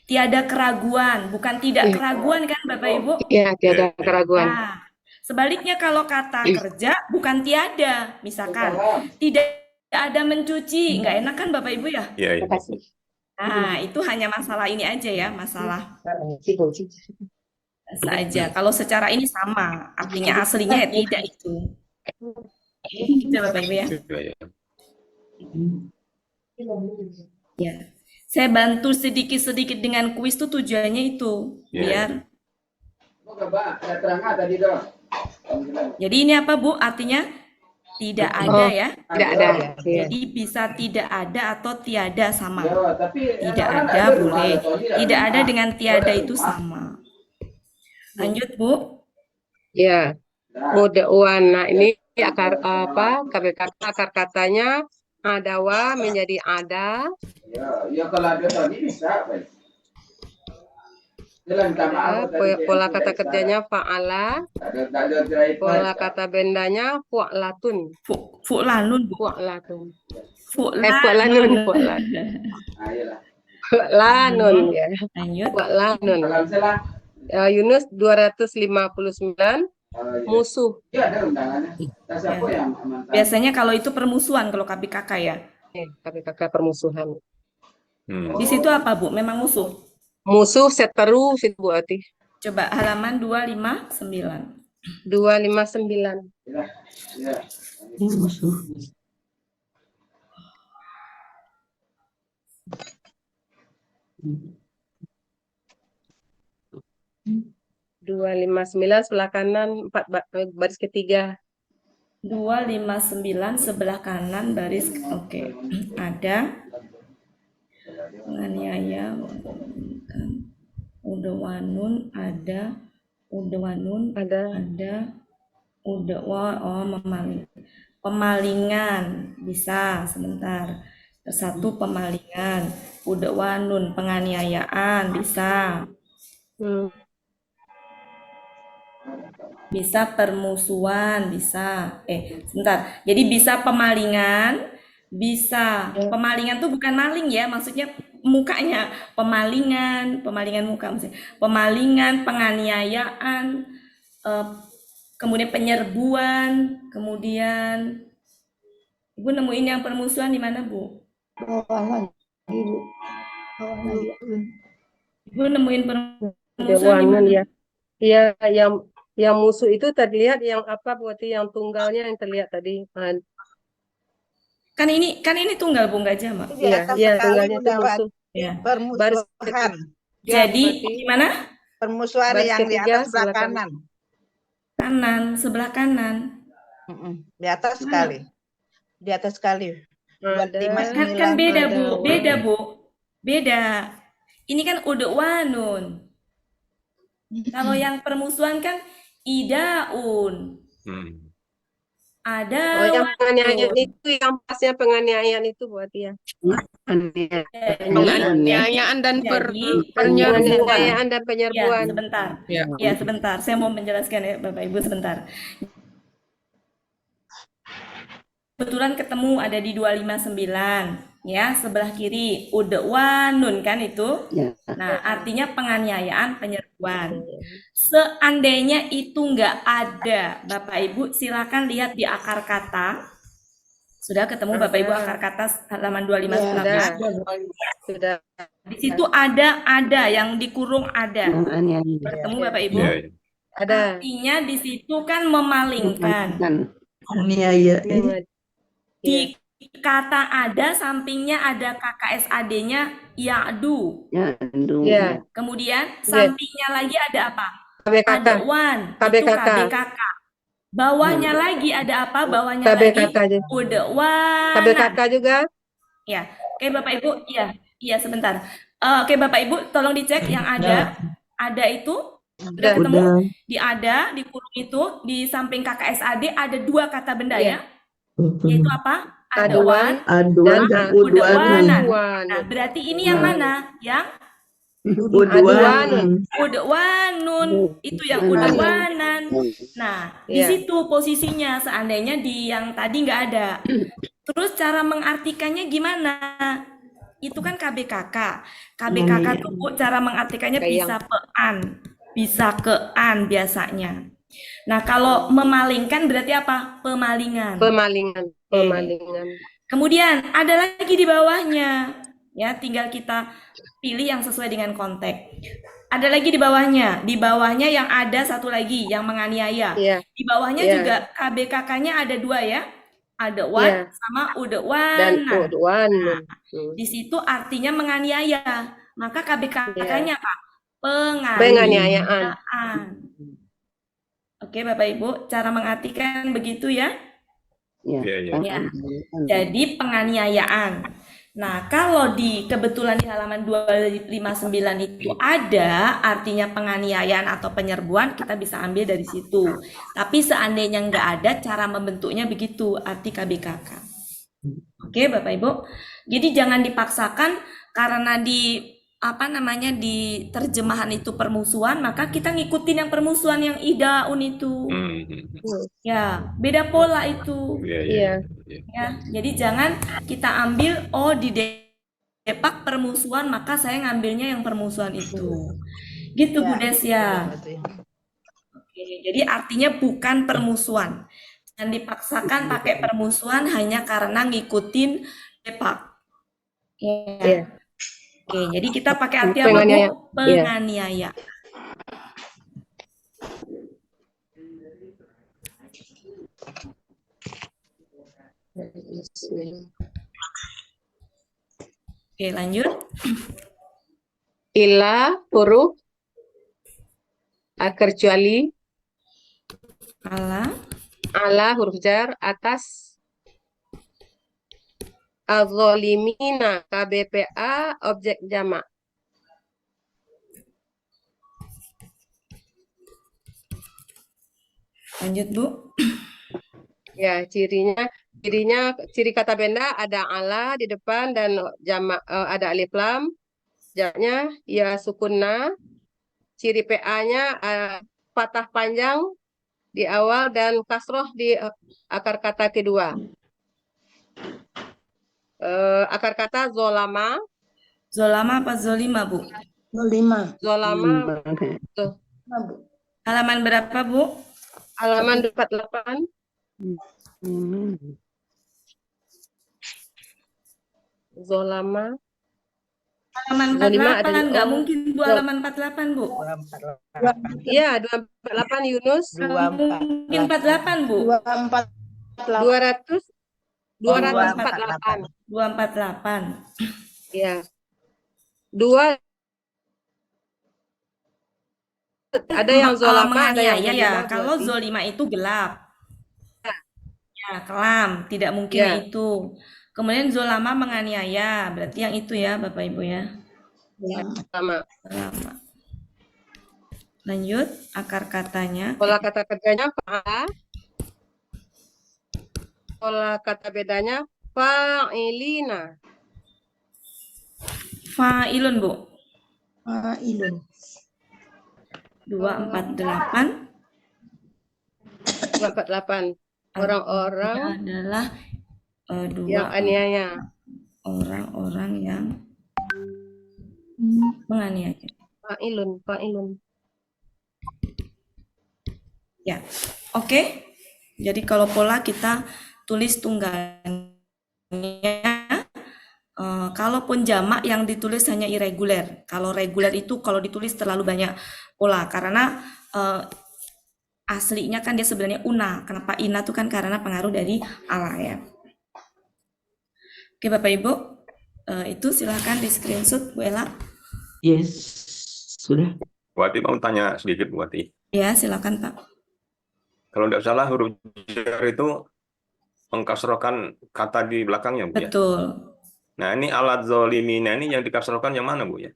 Tiada keraguan, bukan tidak keraguan kan Bapak Ibu? Iya, tiada keraguan. Nah, sebaliknya kalau kata kerja, bukan tiada. Misalkan, tidak ada mencuci, nggak enak kan Bapak Ibu ya? Iya. Nah, itu hanya masalah ini aja ya, masalah saja. Kalau secara ini sama, artinya aslinya ya tidak itu. Gitu Bapak Ibu ya. Ya. Saya bantu sedikit-sedikit dengan kuis tuh tujuannya itu, biar. Jadi ini apa Bu? Artinya tidak ada ya? Tidak ada. Jadi bisa tidak ada atau tiada sama. Tidak ada boleh. Tidak ada dengan tiada itu sama. Lanjut Bu. Ya. Udwana ini akar KBKK akar katanya adawa menjadi ada. Ya kalau ada tadi bisa, Pak. Pola kata kerjanya fa'ala. Pola kata bendanya fu'latun. Fu'lanun, Bu. Fu'latun. Fu'lanun. Fu'lanun. Fu'lanun ya. Lanjut. Fu'lanun. Yunus 259 musuh. Ya ada undangannya. Siapa yang aman? Biasanya kalau itu permusuhan kalau KBKK ya. KBKK permusuhan. Di situ apa, Bu? Memang musuh. Musuh seteru situ Bu Ati. Coba halaman 259. 259. Ya. Musuh. Dua lima sembilan sebelah kanan baris ketiga. 259 sebelah kanan baris oke. Ada penganiaya udawanun ada pemalingan bisa sebentar. Satu pemalingan, udawanun penganiayaan bisa. Bisa permusuhan, bisa. Sebentar. Jadi bisa pemalingan, bisa. Pemalingan tuh bukan maling ya, maksudnya mukanya. Pemalingan muka maksudnya. Pemalingan, penganiayaan, kemudian penyerbuan, kemudian Ibu nemuin yang permusuhan di mana, Bu? Ibu nemuin permusuhan di mana? Ya. Iya, yang musuh itu terlihat yang apa berarti yang tunggalnya yang terlihat tadi. Kan ini tunggal Bu, nggak jamak. Iya, tunggalnya itu musuh. Ya. Permusuhan. Jadi gimana? Permusuhan Baris yang di ketiga atas sebelah sebelah kanan. Sebelah kanan. Di atas sekali. Di atas sekali. Kan beda, Bu. Beda. Ini kan udwanun. Kalau yang permusuhan kan idaun. Ada yang penganiayaan itu yang pasnya penganiayaan itu buat ya. Penganiayaan dan penyeruan. Ya, sebentar. Ya, sebentar. Saya mau menjelaskan ya, Bapak Ibu sebentar. Kebetulan ketemu ada di 259 ya, sebelah kiri udwanun kan itu. Nah, artinya penganiayaan, penyerbuan. Seandainya itu nggak ada, Bapak Ibu silakan lihat di akar kata. Sudah ketemu Bapak Ibu akar kata halaman 259? Sudah. Di situ ada yang dikurung ada. Ketemu Bapak Ibu? Ada. Artinya di situ kan memalingkan. Aniaya. Di kata ada sampingnya ada KKSAD-nya ya'du. Ya. Kemudian sampingnya lagi ada apa? KBKK. Ada wan. Itu KBKK. Bawahnya lagi ada apa? Bawahnya KBKK lagi udwana. KBKK juga? Ya. Oke Bapak Ibu, iya sebentar. Oke Bapak Ibu, tolong dicek yang ada. Ada itu sudah ketemu? Di kurung itu di samping KKSAD ada dua kata benda ya. Yaitu apa? Aduan dan udwanan. Nah, berarti ini yang mana? Yang udwanun. Itu yang udwanan. Nah, di situ posisinya seandainya di yang tadi nggak ada. Terus cara mengartikannya gimana? Itu kan KBKK. KBKK tuh cara mengartikannya bisa kean biasanya. Nah, kalau memalingkan berarti apa? Pemalingan. Kemudian ada lagi di bawahnya. Ya, tinggal kita pilih yang sesuai dengan konteks. Ada lagi di bawahnya. Di bawahnya yang ada satu lagi yang menganiaya. Di bawahnya juga KBKK-nya ada dua ya. Ada wan sama udwan. Nah, di situ artinya menganiaya. Maka KBKK-nya apa? Penganiayaan. Oke Bapak Ibu, cara mengartikan begitu ya? Ya. Jadi penganiayaan. Nah, kalau kebetulan di halaman 259 itu ada artinya penganiayaan atau penyerbuan, kita bisa ambil dari situ. Tapi seandainya nggak ada, cara membentuknya begitu, arti KBKK. Oke, Bapak Ibu. Jadi jangan dipaksakan karena di terjemahan itu permusuhan, maka kita ngikutin yang permusuhan yang idaun itu. Ya, beda pola itu. Iya. Ya, jadi jangan kita ambil di Depak permusuhan, maka saya ngambilnya yang permusuhan itu. Gitu, Bu Des ya. Oke, jadi artinya bukan permusuhan. Jangan dipaksakan pakai permusuhan hanya karena ngikutin Depak. Ya. Iya. Oke, jadi kita pakai arti apa, Bu? Penganiaya. Penganiaya. Oke, lanjut. Ila huruf kecuali ala huruf jar atas az-zalimina KBPA objek jamak. Lanjut, Bu. Ya, ciri kata benda ada ala di depan dan jamak ada alif lam. Jamaknya ya sukunna. Ciri PA-nya patah panjang di awal dan kasroh di akar kata kedua. Akar kata zolama. Zolama apa zolima, Bu? Zolama. Tuh. Halaman berapa, Bu? Halaman 48. Zolama. Halaman Zolima ada 48, nggak oh, mungkin Bu halaman 48, Bu. Iya, 248 Yunus. Mungkin 48, Bu. 248. 248. Iya. Dua ada yang zolama, ada yang menganiaya ya. zolima, Kalau berarti. zolima itu gelap. Ya, kelam, tidak mungkin Ya. itu. Kemudian zolama menganiaya, berarti yang itu ya, Bapak Ibu ya. Sama. Zolama. Lanjut, akar katanya. Pola kata kerjanya fa'ala. Pola kata bedanya fa'ilina. Fa'ilun, Bu. Fa'ilun. 248. 248. Orang-orang adalah yang aniaya. Orang-orang yang menganiaya. Fa'ilun. Ya, oke. Jadi kalau pola kita tulis tunggalnya. Kalaupun jamak yang ditulis hanya irregular. Kalau reguler itu kalau ditulis terlalu banyak pola karena aslinya kan dia sebenarnya una. Kenapa ina itu kan karena pengaruh dari ala ya. Oke Bapak Ibu, itu silakan di screenshot Bu Ella. Yes, sudah. Bu Ati mau tanya sedikit, Bu Ati. Ya silakan Pak. Kalau tidak salah huruf jar itu mengkasrohkan kata di belakangnya, Bu ya? Betul. Nah ini alat zolimina ini yang dikasrohkan yang mana, Bu ya?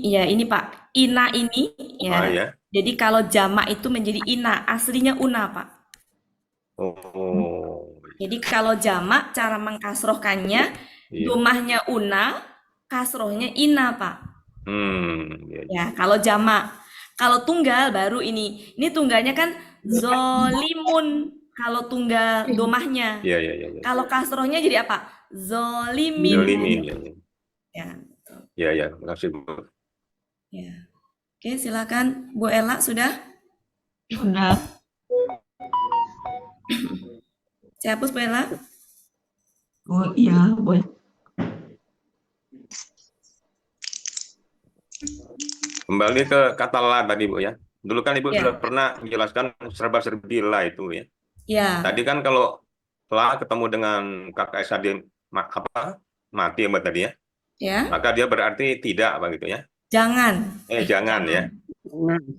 Ya ini Pak, ina ini ya. Ya. Jadi kalau jamak itu menjadi ina, aslinya una Pak. Oh. Jadi kalau jamak cara mengkasrohkannya, domahnya una, kasrohnya ina Pak. Ya kalau jamak. Kalau tunggal baru ini tunggalnya kan zolimun. Kalau tunggal domahnya. Iya. Kalau kasrohnya jadi apa? Zolimin. Ya. Ya, makasih Bu. Ya. Oke, silakan Bu Ella sudah? Sudah. Saya hapus Bu Ella. Oh iya, boleh. Kembali ke kata la tadi Bu ya. Dulu kan Ibu Ya. sudah pernah menjelaskan serba-serbi la itu ya. Ya. Tadi kan kalau la ketemu dengan kata SAD mati ya Mbak tadi ya. Ya. Maka dia berarti tidak begitu ya. Jangan. Jangan ya.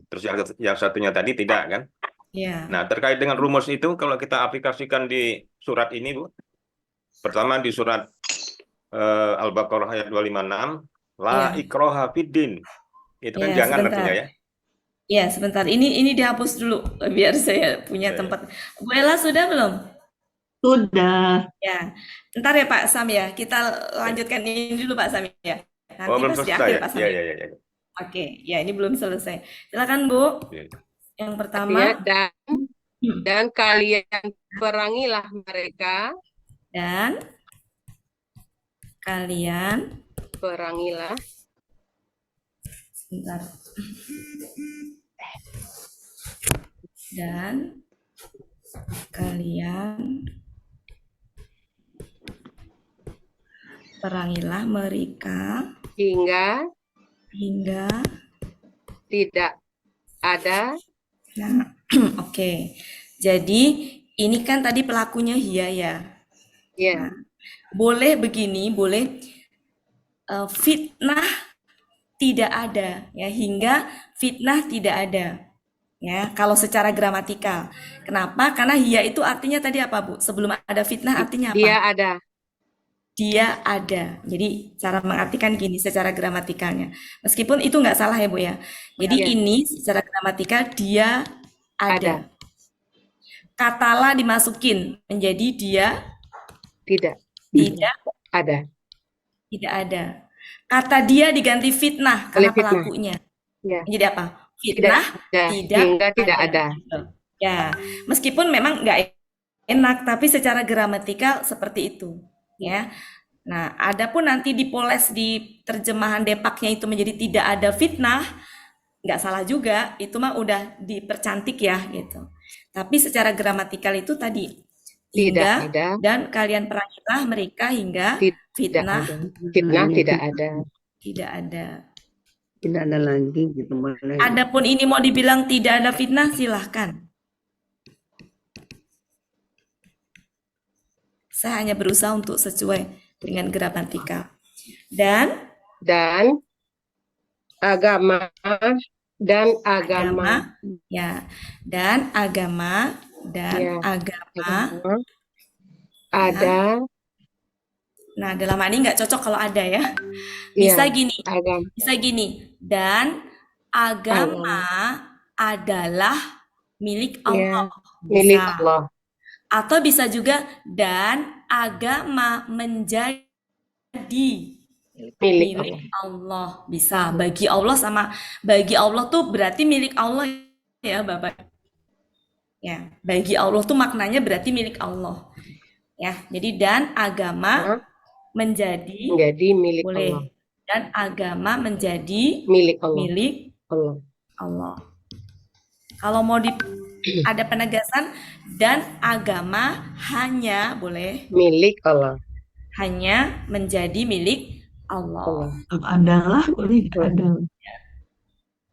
Terus yang satunya tadi tidak kan? Ya. Nah, terkait dengan rumus itu kalau kita aplikasikan di surat ini Bu. Pertama di surat Al-Baqarah ayat 256, la Ya, ikroha fiddin. Itu kan ya jangan sebentar. artinya ya. Ya, sebentar. Ini dihapus dulu biar saya punya Ya, ya. tempat. Bu Ella sudah belum? Sudah. Ya, ntar ya Pak Sam ya. Kita Ya. lanjutkan ini dulu Pak Sam ya. Oh, Nanti belum pas di selesai akhir ya? Pak Sam Ya, ya. ya, ya, ya. Oke, ya ini belum selesai. Silakan Bu. Ya. Yang Artinya pertama, dan kalian perangilah mereka, dan kalian, perangilah sebentar. Dan kalian perangilah mereka hingga hingga, tidak ada nah, oke. Jadi ini kan tadi pelakunya Hia ya. ya Nah, boleh begini, boleh fitnah tidak ada ya, hingga fitnah tidak ada ya kalau secara gramatikal. Kenapa? Karena Hia itu artinya tadi apa Bu? Sebelum ada fitnah artinya dia apa? ada. Dia ada. Jadi cara mengartikan gini secara gramatikalnya. Meskipun itu nggak salah ya Bu ya. Jadi Ya, ini secara gramatikal dia ada. ada. Katalah dimasukin menjadi dia Tidak tidak ada. tidak ada. Kata dia diganti fitnah Oleh karena fitnah. pelakunya. Ya, Jadi apa? tidak Fitnah ada tidak hingga tidak ada. ada. Gitu. Ya, meskipun memang nggak enak, tapi secara gramatikal seperti itu. Ya. Nah, adapun nanti dipoles di terjemahan Depaknya itu menjadi tidak ada fitnah, nggak salah juga. Itu mah udah dipercantik ya gitu. Tapi secara gramatikal itu tadi Tidak hingga ada. dan kalian perangilah mereka hingga Tidak fitnah ada. Fitnah tidak ada. tidak ada. Tidak ada lagi gitu mana. Adapun ini mau dibilang tidak ada fitnah, silahkan. Saya hanya berusaha untuk sesuai dengan gramatikal. Dan Dan agama agama, ya, dan agama, dan Ya, agama. agama ada. Nah, dalam hal ini nggak cocok kalau ada ya. Ya, Bisa gini, agama bisa gini. Dan agama adalah milik Ya, Allah. milik Bisa. Allah. Atau bisa juga dan agama menjadi Milik milik Allah. Allah. Bisa. Bagi Allah sama bagi Allah tuh berarti milik Allah ya, Bapak. Ya, bagi Allah tuh maknanya berarti milik Allah. Ya, jadi dan agama menjadi milik boleh. Allah. Dan agama menjadi Milik Allah. milik Allah. Allah. Kalau mau ada penegasan dan agama hanya boleh Milik Allah. hanya menjadi milik Allah. Adalah boleh ada.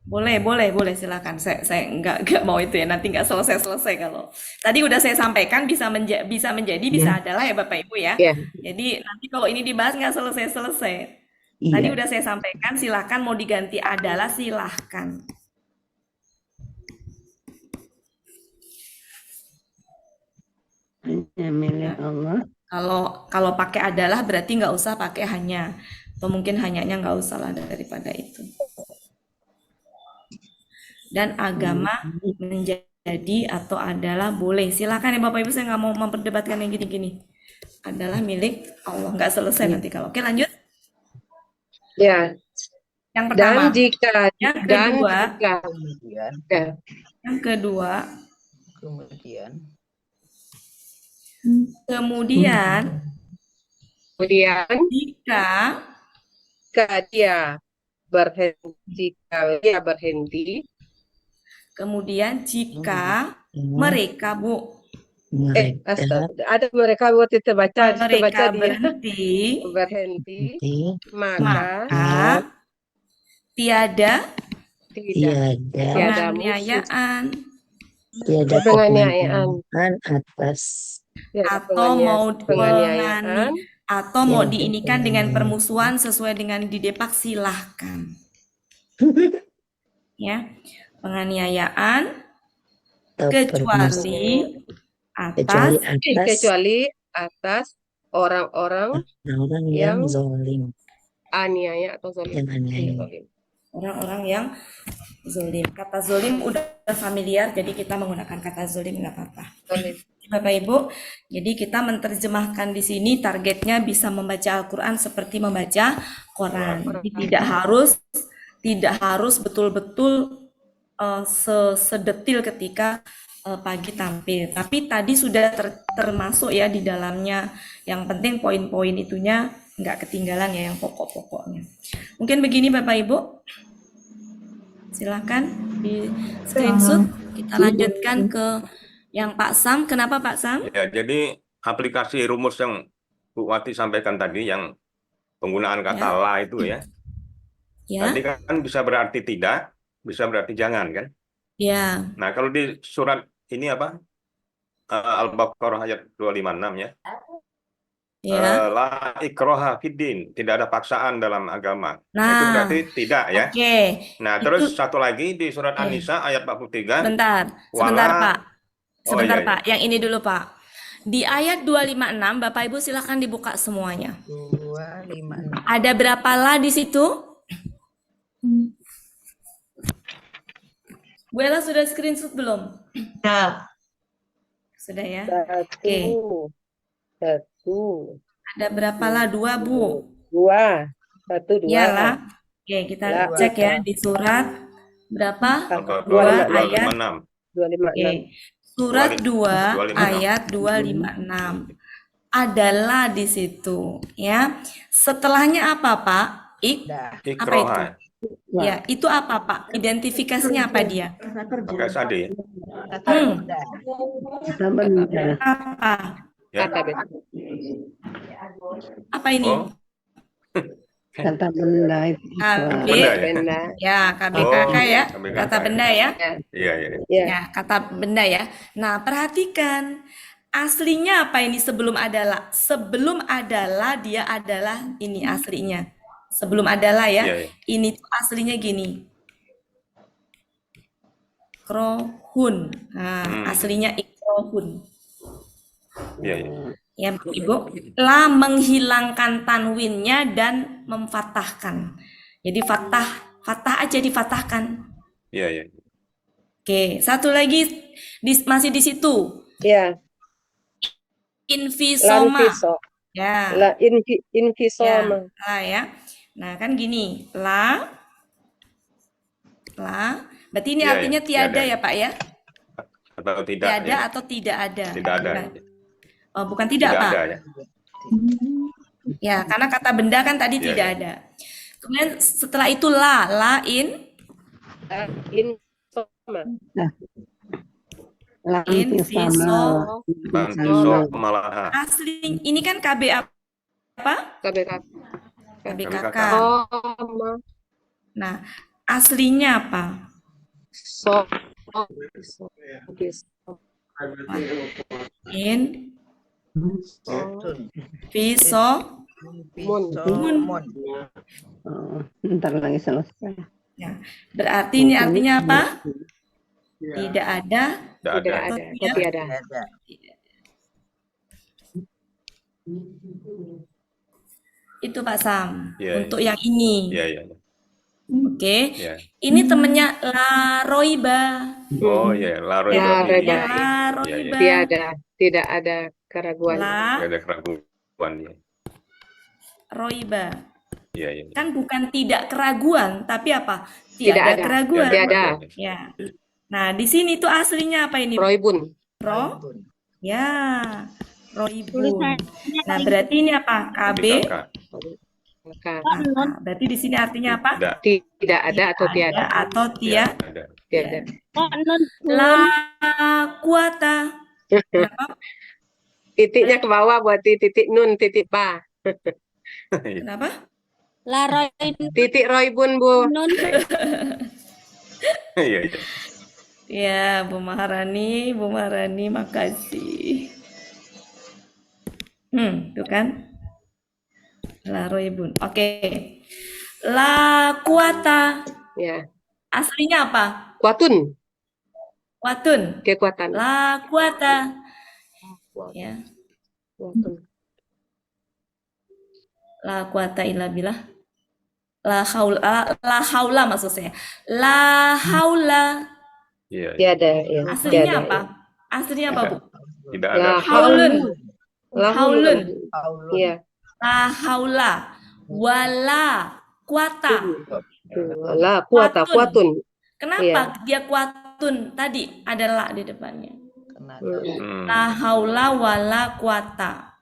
Boleh silakan. Saya nggak mau itu ya, nanti nggak selesai kalau. Tadi udah saya sampaikan bisa menjadi bisa adalah ya Bapak Ibu ya. Ya. Jadi nanti kalau ini dibahas nggak selesai. Tadi Iya. udah saya sampaikan, silakan mau diganti adalah silahkan. Hanya milik Allah. Kalau pakai adalah berarti nggak usah pakai hanya, atau mungkin hanyanya nggak usah lah daripada itu. Dan agama menjadi atau adalah boleh. Silakan ya Bapak Ibu, saya nggak mau memperdebatkan yang gini-gini. Adalah milik Allah, nggak selesai nanti kalau. Oke, lanjut. Ya. Yang pertama. Dan jika Yang dan kedua. jika ya. Yang kedua. Kemudian jika dia berhenti, kemudian jika mereka ada mereka buat kita baca mereka dia berhenti, maka tiada penganiayaan atas atau mau penganiayaan atau mau diinikan dengan permusuhan sesuai dengan di Depak, silahkan. Ya, penganiayaan kecuali atas orang-orang Orang yang yang zolim aniaya atau zalim. dan aniaya. Zalim. Orang-orang yang zolim. Kata zolim udah familiar, jadi kita menggunakan kata zolim nggak apa-apa. Zalim. Bapak Ibu, jadi kita menerjemahkan di sini targetnya bisa membaca Al-Quran seperti membaca Quran. Jadi tidak harus betul-betul sedetil ketika pagi tampil. Tapi tadi sudah termasuk ya di dalamnya. Yang penting poin-poin itunya nggak ketinggalan ya, yang pokok-pokoknya. Mungkin begini Bapak Ibu. Silakan di screenshot. Kita lanjutkan ke yang Pak Sam. Kenapa Pak Sam? Ya, jadi aplikasi rumus yang Bu Wati sampaikan tadi, yang penggunaan kata Ya. la itu ya. Ya, Tadi kan bisa berarti tidak, bisa berarti jangan kan. ya, Nah, kalau di surat ini apa? Al-Baqarah ayat 256 ya. ya. La ikroha fiddin, tidak ada paksaan dalam agama. Nah, itu Nah, berarti tidak ya. oke. Nah, Itu terus satu lagi di surat Oke. An-Nisa ayat 43, sebentar wala Pak. Oh, Sebentar iya, Pak, yang ini dulu Pak. Di ayat 256, Bapak Ibu silakan dibuka semuanya. 256. Ada berapa la di situ? Bu Ella sudah screenshot belum? Ya, Sudah ya? Satu. Ada berapa la? 2, Bu? Dua. Satu, dua. Iyalah. Oke, kita La. cek ya di surat berapa? Al-Baqarah 2 ayat. 256. 256. Oke. Surat 2 256. ayat 256. Ada la di situ ya. Setelahnya apa, Pak? Apa itu? Ikroha, Ya, itu apa, Pak? Identifikasinya apa dia? pakai SAD ya. Apa? Ya. Kata benda. Apa ini? Oh, Kata benda itu. KB. benda ya. Benda. Ya, KBKK ya. KBKK. Kata benda ya. Iya, iya. Ya. Ya, kata benda ya. Nah, perhatikan. Aslinya apa ini sebelum adalah? Sebelum adalah dia adalah ini aslinya. Sebelum adalah ya. Iya, iya. Ini tuh aslinya gini. Ikrohun. Nah, aslinya ikrohun. Iya, iya. Ya, Ibu. La menghilangkan tanwinnya dan memfatahkan. Jadi fatah aja difatahkan. Iya, iya. Oke, satu lagi masih di situ. Ya. Infisoma. Lanfiso. Ya. La infisoma. Ya, la ya. Nah, kan gini, la, berarti ini Iya, artinya iya, tiada tiada. ya Pak ya? Atau tidak Tiada ya. atau tidak ada? Tidak ada. Oh, bukan tidak, Tidak Pak. ada ya. Ya, karena kata benda kan tadi Iya, tidak iya. ada. Kemudian setelah itu la Infisoma. Bantiso malaha. asli ini kan KB apa? KBK. KBKK. Oh, Nah, aslinya apa? so. In Viso Mun. Ntar lagi selesai. ya. Berarti ini artinya apa? Tidak ada. Tidak Tidak ada. ada. Tiada. Ada. Itu Pak Sam. Iya, Untuk yang ini. Iya, iya. Oke. Iya. Ini temennya La Roiba. Oh, iya, laro Ya, itu. Reba. Ya, La Iya, Roiba. iya. Tiada. Tidak ada keraguan. La Tidak ada keraguan ya. Roiba. Iya, iya. Kan bukan tidak keraguan, tapi apa? Tidak Tiada ada. keraguan. Tiada. Ya. Nah, di sini tuh aslinya apa ini? Roibun. Ya, Roibun. Nah, berarti ini apa? KB. Maka Nah, berarti di sini artinya apa? tidak ada atau tiada. Atau Iya, tiada. ada. Tiada. La kuata. Kenapa? Titiknya ke bawah buat titik nun, titik pa. Kenapa? Titik roibun, Bu. Iya, iya. Ya, Bu Maharani, makasih. Tuh kan? La roibun. Oke. La kuata. Ya. Aslinya apa? Kuatun. Watun. Kekuatan. La kuata. Ya. Kuatun. La quwata illa billah. La haula maksud saya. La haula. Iya, iya. Tiada, ya. Aslinya Tiada, apa? ya. Aslinya apa, Bu? Tidak ada. La Haulun. La Haulun. Haulun. Iya. La haula. Wala quwata. La kuata, Kuatun. kuatun. Kenapa dia kuatun? Tadi ada la di depannya. Hmm. La haula wala quwata.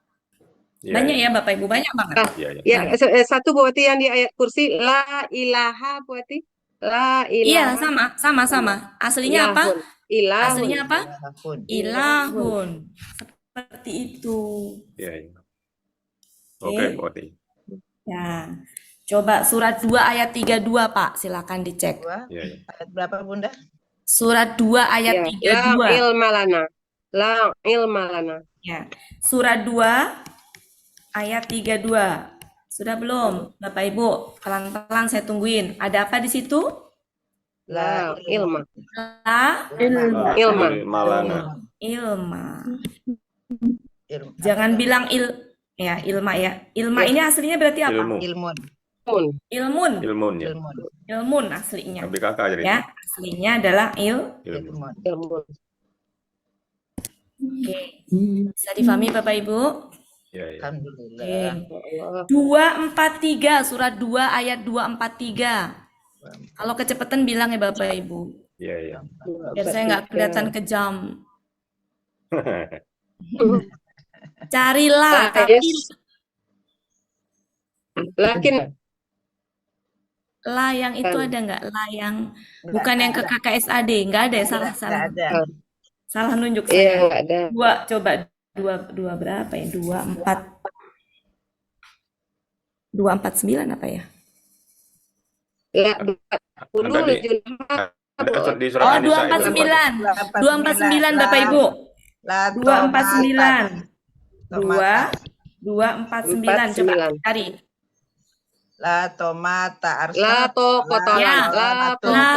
Iya, Banyak iya. ya Bapak Ibu, banyak banget. Iya, iya. Ya, satu berarti yang di ayat kursi la ilaha berarti la Iya, ilaha sama. Aslinya apa? ilahun. Aslinya apa? Ilahun. Ilahun. Seperti itu. Iya, iya. Oke. Oke, Bu Oti. Ya. Coba surat 2 ayat 32, Pak. Silakan dicek. Iya, iya. Ayat berapa Bunda? Surat 2 ayat Ya, la 32. ilma lana. La ilma lana. Ya. Surat 2 ayat 32. Sudah belum, Bapak Ibu? Pelan-pelan saya tungguin. Ada apa di situ? La ilma. La Ilma. Malana. ilma. Ilmu. Jangan bilang ilma ya. Ilma ini aslinya berarti apa? Ilmu. Ilmun. Ilmun. Ilmun ya. Ilmun. Ilmun aslinya. Ambil kakak jadi. Ya, aslinya adalah Ilmu. Ilmun. Ilmu. Oke. Bisa difahami Bapak Ibu? Iya, iya. Alhamdulillah. Oke. 243, surat 2 ayat 243. Kalau kecepatan bilang ya Bapak Ibu. Iya, iya. Biar saya nggak kelihatan kejam. Carilah, tapi Lakin la yang itu ada nggak? La yang bukan yang ke KKSAD, nggak ada ya? Salah. Nggak ada. Salah nunjuk iya saya. enggak ada. Coba dua berapa ya? 249 apa ya? La Ada di, di surat Oh, An-Nisa itu. 249 Bapak Ibu. La 249. tomata. 249 coba 49. cari. La tomata La to kota. Ya. La to kota. La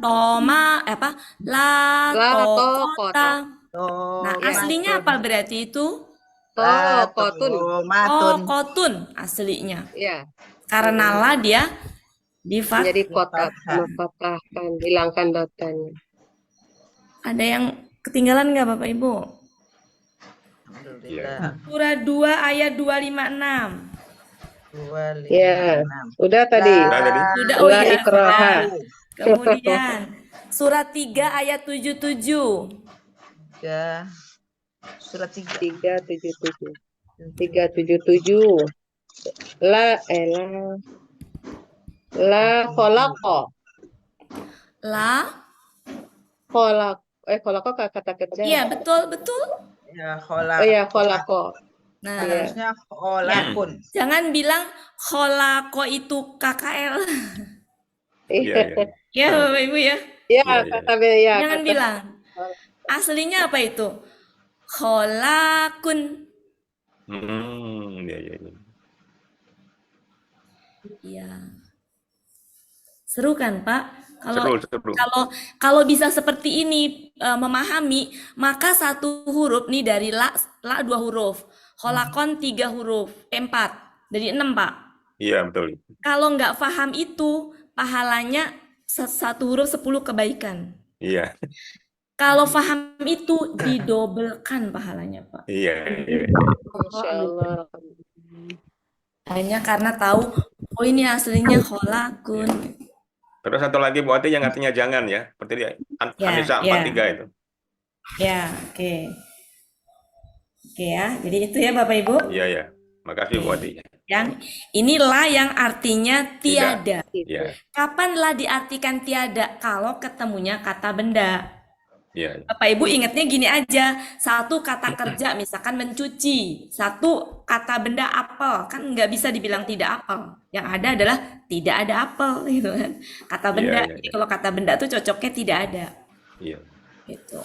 toma apa? La La to to kota. Oh, Nah, aslinya apa berarti itu? To kotun. Matun. Kotun aslinya. Ya, Karena la dia jadi kota Fathah. mematahkan, hilangkan datanya. ada yang ketinggalan nggak Bapak Ibu? Alhamdulillah. Surah 2 ayat 256. 256. Ya, udah tadi. Udah tadi. Sudah, La iya, ikraha. sudah. Kemudian surat 3 ayat 77. Ya. Surat 3. 377. 377. La khalaqa. La, Khalaqa kata kerja. iya betul. Ya, khola. Oh ya, khalaqa. Nah, Harusnya kholakun. jangan bilang kholako itu KKL. Iya, iya. Ya Bapak Ibu ya. Ya, Iya, iya. kata ya. Jangan kata- bilang. Aslinya apa itu? Kholakun. Iya, iya, iya. Iya. Seru kan, Pak? Seru. Kalau bisa seperti ini memahami, maka satu huruf nih dari la 2 huruf, kholakon 3 huruf, 4 dari 6 Pak. Iya, betul. Kalau nggak paham itu, pahalanya satu huruf 10 kebaikan. Iya. Kalau paham itu didobelkan pahalanya Pak. Iya, iya. Masya Allah. Hanya karena tahu, oh ini aslinya kholakun. Terus satu lagi Bu Ati yang artinya jangan ya. Seperti dia. Ya, An-Nisa ya. 43 itu. Ya, oke. Oke ya, jadi itu ya Bapak Ibu. Iya, iya. Makasih Bu Ati. Yang inilah yang artinya tiada. Iya. Kapan lah diartikan tiada? Kalau ketemunya kata benda. Iya. Bapak Ibu ingatnya gini aja, satu kata kerja misalkan mencuci, satu kata benda apel, kan nggak bisa dibilang tidak apel. Yang ada adalah tidak ada apel gitu kan. Kata benda, Iya, iya. jadi kalau kata benda tuh cocoknya tidak ada. Iya. Gitu.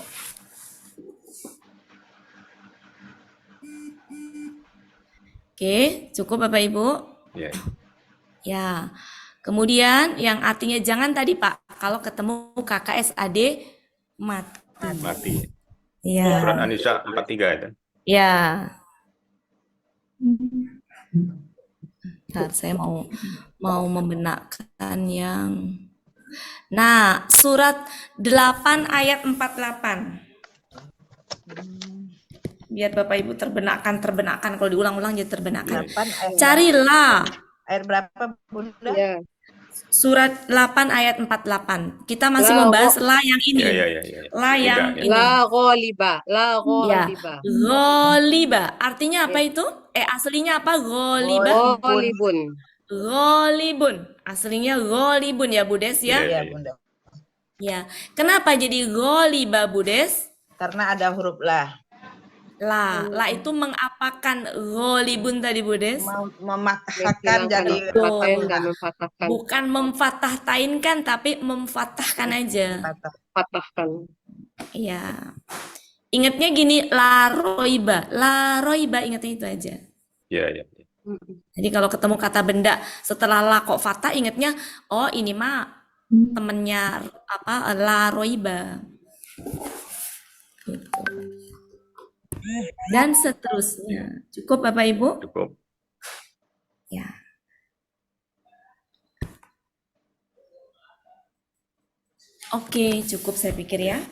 Oke, cukup Bapak Ibu. Iya. Ya. Kemudian yang artinya jangan tadi Pak, kalau ketemu KKSAD mati. Mati. Iya. Surat An-Nisa 43 itu. Ya. Bentar, saya mau membenarkan yang. Nah, surat 8 ayat 48. Biar Bapak Ibu terbenakkan. Kalau diulang-ulang jadi terbenakkan. 8 ayat Carilah ayat berapa, Bunda? Ya. surat 8 ayat 48. Kita masih La membahas la yang ini. Iya. La yang Tidak, ya. ini. La ghaliba, la Ya, ghaliba. ghaliba. Artinya apa itu? Aslinya apa? Ghaliba. Ghalibun. Ghalibun. Aslinya ghalibun ya, Budes ya? Iya, Iya. Bunda. Ya. Kenapa jadi ghaliba, Budes? Karena ada huruf la. La itu mengapakan ghalibun tadi, Budes? Mematahkan Menghilangkan jadi fatain dan fathah. memfathahkan. Bukan memfathah tainkan, tapi memfathahkan aja. Fathahkan. Iya. Ingatnya gini, la roiba, ingatnya itu aja. Iya. Jadi kalau ketemu kata benda setelah la kok fathah, ingatnya oh ini mah temennya apa, la roiba. Gitu. Dan seterusnya. Cukup Bapak Ibu? Cukup. Ya. Oke, cukup saya pikir ya.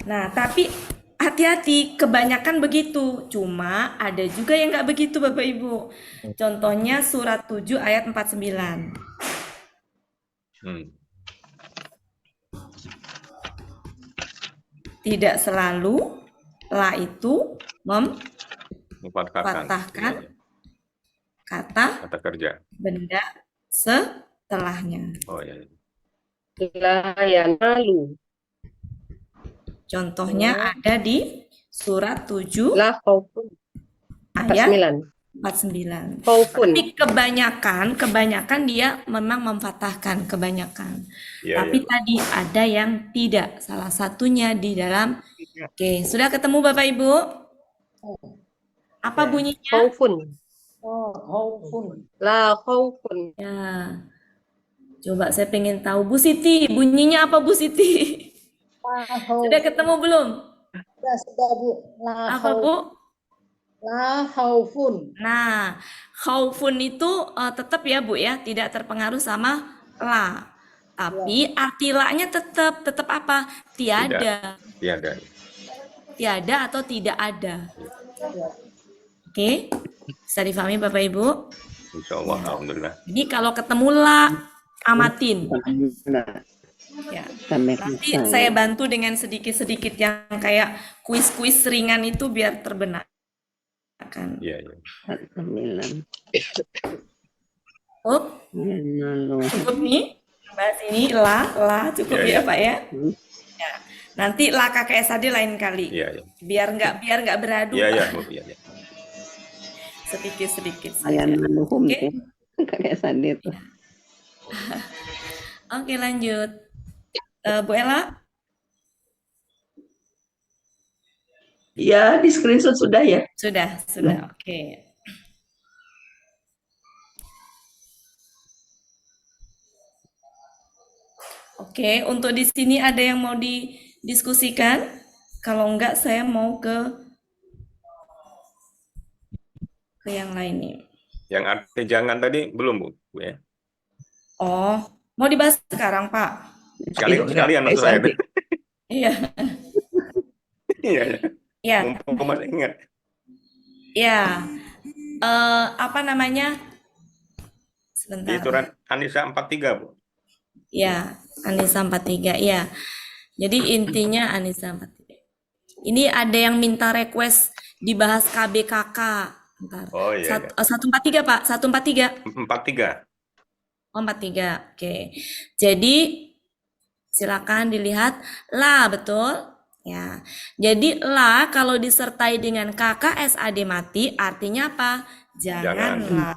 Nah, tapi hati-hati, kebanyakan begitu. Cuma ada juga yang nggak begitu Bapak Ibu. Contohnya surat 7 ayat 49. Tidak selalu la itu mematahkan kata kerja. benda setelahnya. Oh iya. La yanalu. Contohnya ada di surat 7 La khaufun. ayat 49. 49. Khaufun. Tapi kebanyakan dia memang memfathahkan kebanyakan. Iya, Tapi tadi ada yang tidak. Salah satunya di dalam. Oke, sudah ketemu Bapak Ibu? Apa bunyinya? Khaufun. La khaufun. Ya. Coba saya pengen tahu Bu Siti, bunyinya apa Bu Siti? Sudah ketemu belum? Sudah Bu. Apa Bu? La khaufun. Nah, khaufun itu tetap ya Bu ya, tidak terpengaruh sama la. Tapi arti la-nya tetap apa? Tiada. Tiada atau tidak ada. Oke? Bisa difahami Bapak Ibu? Insya Allah, alhamdulillah. Jadi kalau ketemu la, amatin. Ya. Nanti saya bantu dengan sedikit-sedikit yang kayak kuis-kuis ringan itu biar terbenak. Iya. Cukup nih bahas ini la cukup ya Pak ya. Ya. Nanti la KKSAD lain kali. Iya. Biar nggak beradu. Iya. Sedikit saja. Oke. KKSAD itu. Oke, lanjut. Bu Ella? Ya, di screenshot sudah ya. Sudah. Oke. Oke, untuk di sini ada yang mau didiskusikan? Kalau enggak, saya mau ke yang lain nih. Yang arti jangan tadi belum Bu ya? Oh, mau dibahas sekarang Pak? Sekalian maksud saya. Iya. Iya. Mumpung masih ingat. Ya, apa namanya? Sebentar. Di surat An-Nisa 43, Bu. Ya, An-Nisa 43, ya. Jadi intinya An-Nisa 43. Ini ada yang minta request dibahas KBKK. Bentar. Oh iya. 143 Pak, 143. 43. Oh, 43. Oke. Jadi silakan dilihat la, betul? Ya. Jadi la kalau disertai dengan KKSAD mati artinya apa? Janganlah.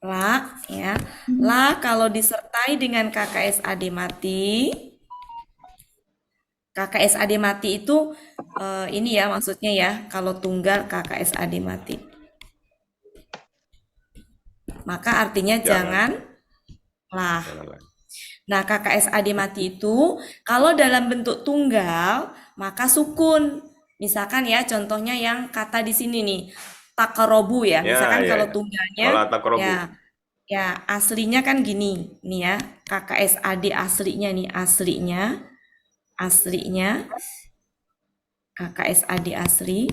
La ya. La kalau disertai dengan KKSAD mati. KKSAD mati itu ini ya maksudnya ya, kalau tunggal KKSAD mati. Maka artinya janganlah. Nah, KKSAD mati itu kalau dalam bentuk tunggal maka sukun. Misalkan ya, contohnya yang kata di sini nih, taqrabu ya. Ya, Misalkan ya, kalau ya. tunggalnya, Wala taqrabu. ya aslinya kan gini, nih ya, KKSAD aslinya nih, aslinya KKSAD asli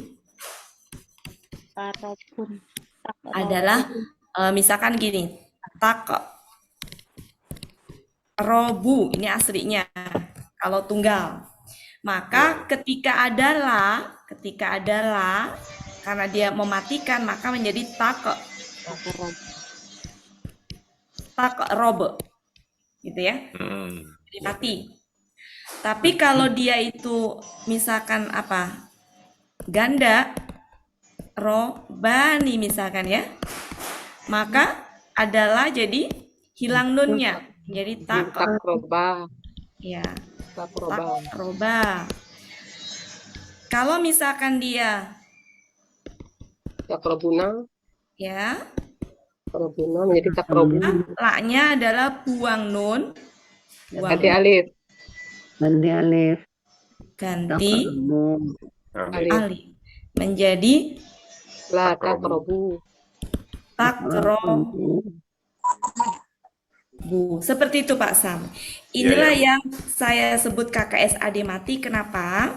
adalah misalkan gini, taqrobu ini aslinya kalau tunggal. Maka ketika adalah karena dia mematikan maka menjadi taqrob gitu ya. Jadi mati. Tapi kalau dia itu misalkan apa? Ganda robani misalkan ya. Maka adalah jadi hilang nunnya. Jadi Takroba. ya. Takroba. Takroba. Kalau misalkan dia Takrobuna. ya, Takrobuna menjadi takrobu. la-nya adalah buang nun, Ganti alif. Ganti alif. ganti Alif. alif menjadi La takrobu. takrobu. Seperti itu Pak Sam. Inilah yang saya sebut KKSAD mati. Kenapa?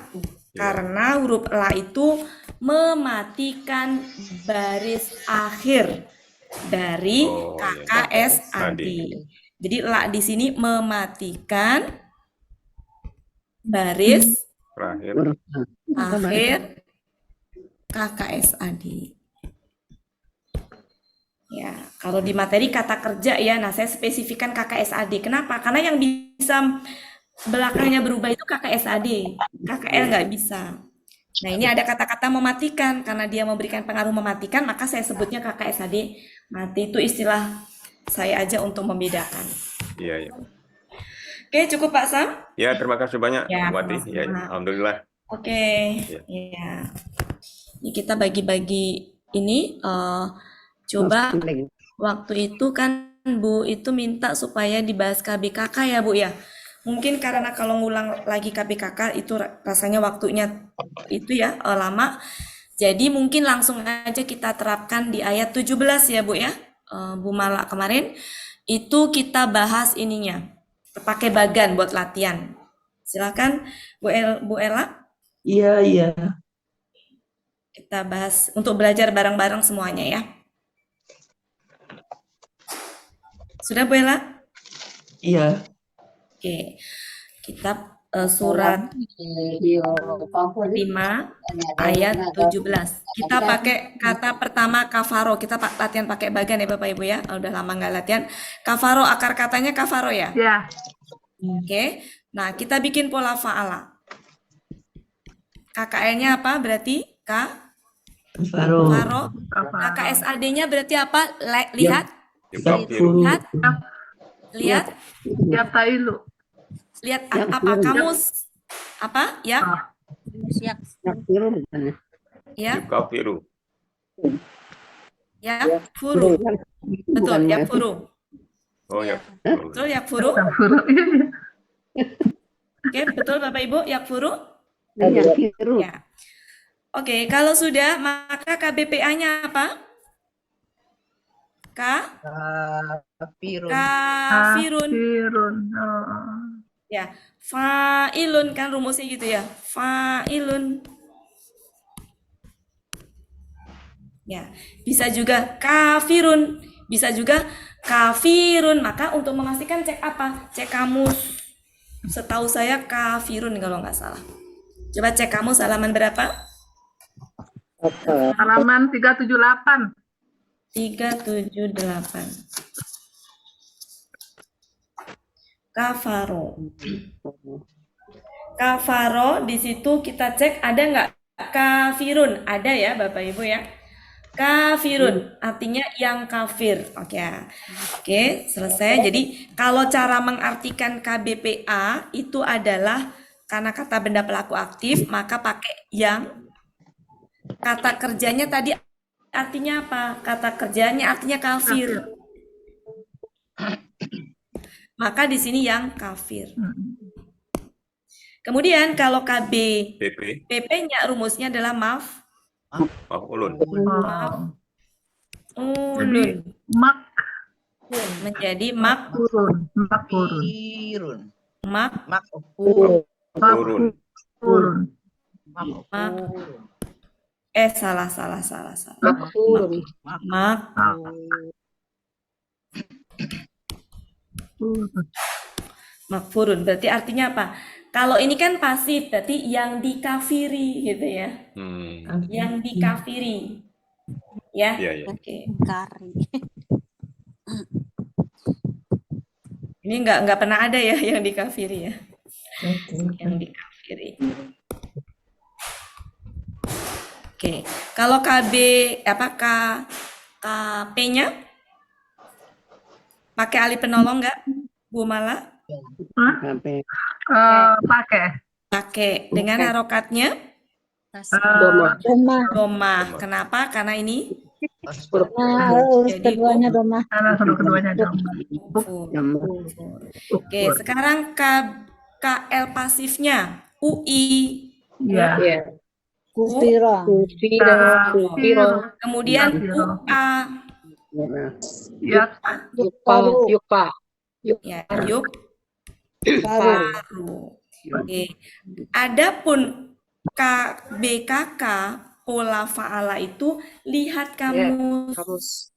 Karena huruf la itu mematikan baris akhir dari KKSAD. Jadi la di sini mematikan baris akhir KKSAD. Ya, kalau di materi kata kerja ya, nah saya spesifikkan KKSAD. Kenapa? Karena yang bisa belakangnya berubah itu KKSAD, KKL nggak bisa. Nah ini ada kata-kata mematikan, karena dia memberikan pengaruh mematikan, maka saya sebutnya KKSAD mati. Itu istilah saya aja untuk membedakan. Iya, iya. Oke, cukup Pak Sam? Ya, terima kasih banyak, Ya, Bu Wati. Ya, alhamdulillah. Oke, ya. Ini kita bagi-bagi ini. Coba waktu itu kan Bu itu minta supaya dibahas KBKK ya Bu ya. Mungkin karena kalau ngulang lagi KBKK itu rasanya waktunya itu ya lama. Jadi mungkin langsung aja kita terapkan di ayat 17 ya Bu ya. Bu Mala kemarin itu kita bahas ininya. Pakai bagan buat latihan. Silakan Bu Ella. Iya, iya. Kita bahas untuk belajar bareng-bareng semuanya ya. Sudah Bu Ella? Iya. Oke, kita surat 5 ayat 17. Kita pakai kata pertama kafaro. Kita latihan pakai bagan ya Bapak Ibu ya. Udah lama nggak latihan. Kafaro, akar katanya kafaro ya? Ya. Oke, nah kita bikin pola fa'ala. KKL-nya apa berarti? Kafaro. Kafaro. KKSAD-nya berarti apa? Lihat. Kafuru. Lihat. Ya tailu. Lihat apa kamus? Apa? Ya. Ya. Kafiru. Ya. Furu. Betul. Ya furu. Oh ya. Betul ya furu. Oke, betul Bapak Ibu. Ya furu. Ya. Oke, kalau sudah maka KBPA-nya apa? Kafirun. Ya, fa'ilun kan rumusnya gitu ya. Fa'ilun. Ya, bisa juga kafirun, bisa juga kafirun. Maka untuk memastikan cek apa? Cek kamus. Setahu saya kafirun kalau nggak salah. Coba cek kamus halaman berapa? Halaman 378. 378. Kafaro. Kafaro di situ kita cek ada nggak kafirun? Ada ya Bapak Ibu ya. Kafirun artinya yang kafir. Oke, selesai. Jadi kalau cara mengartikan KBPA itu adalah karena kata benda pelaku aktif maka pakai yang. Kata kerjanya tadi artinya apa? Kata kerjanya artinya kafir. Maka di sini yang kafir. Kemudian kalau KB PP PP-nya rumusnya adalah maf'ulun. ulun Mak menjadi mak turun. Turun. salah. Makfurun. Mak makfurun berarti artinya apa? Kalau ini kan pasif berarti yang dikafiri gitu ya. Yang dikafiri. Ya. Iya. Oke. Ini nggak pernah ada ya yang dikafiri ya. Yang dikafiri. Oke. Kalau KB KP-nya pakai alif penolong nggak, Bu Mala? Pakai dengan harokatnya domah. Kenapa? Karena ini jadi keduanya domah. Oke, sekarang KL pasifnya UI. Ya. Kufira. Kemudian UA. Yukpa. Ya, baru. Oke. Adapun KBKK pola fa'ala itu lihat kamus.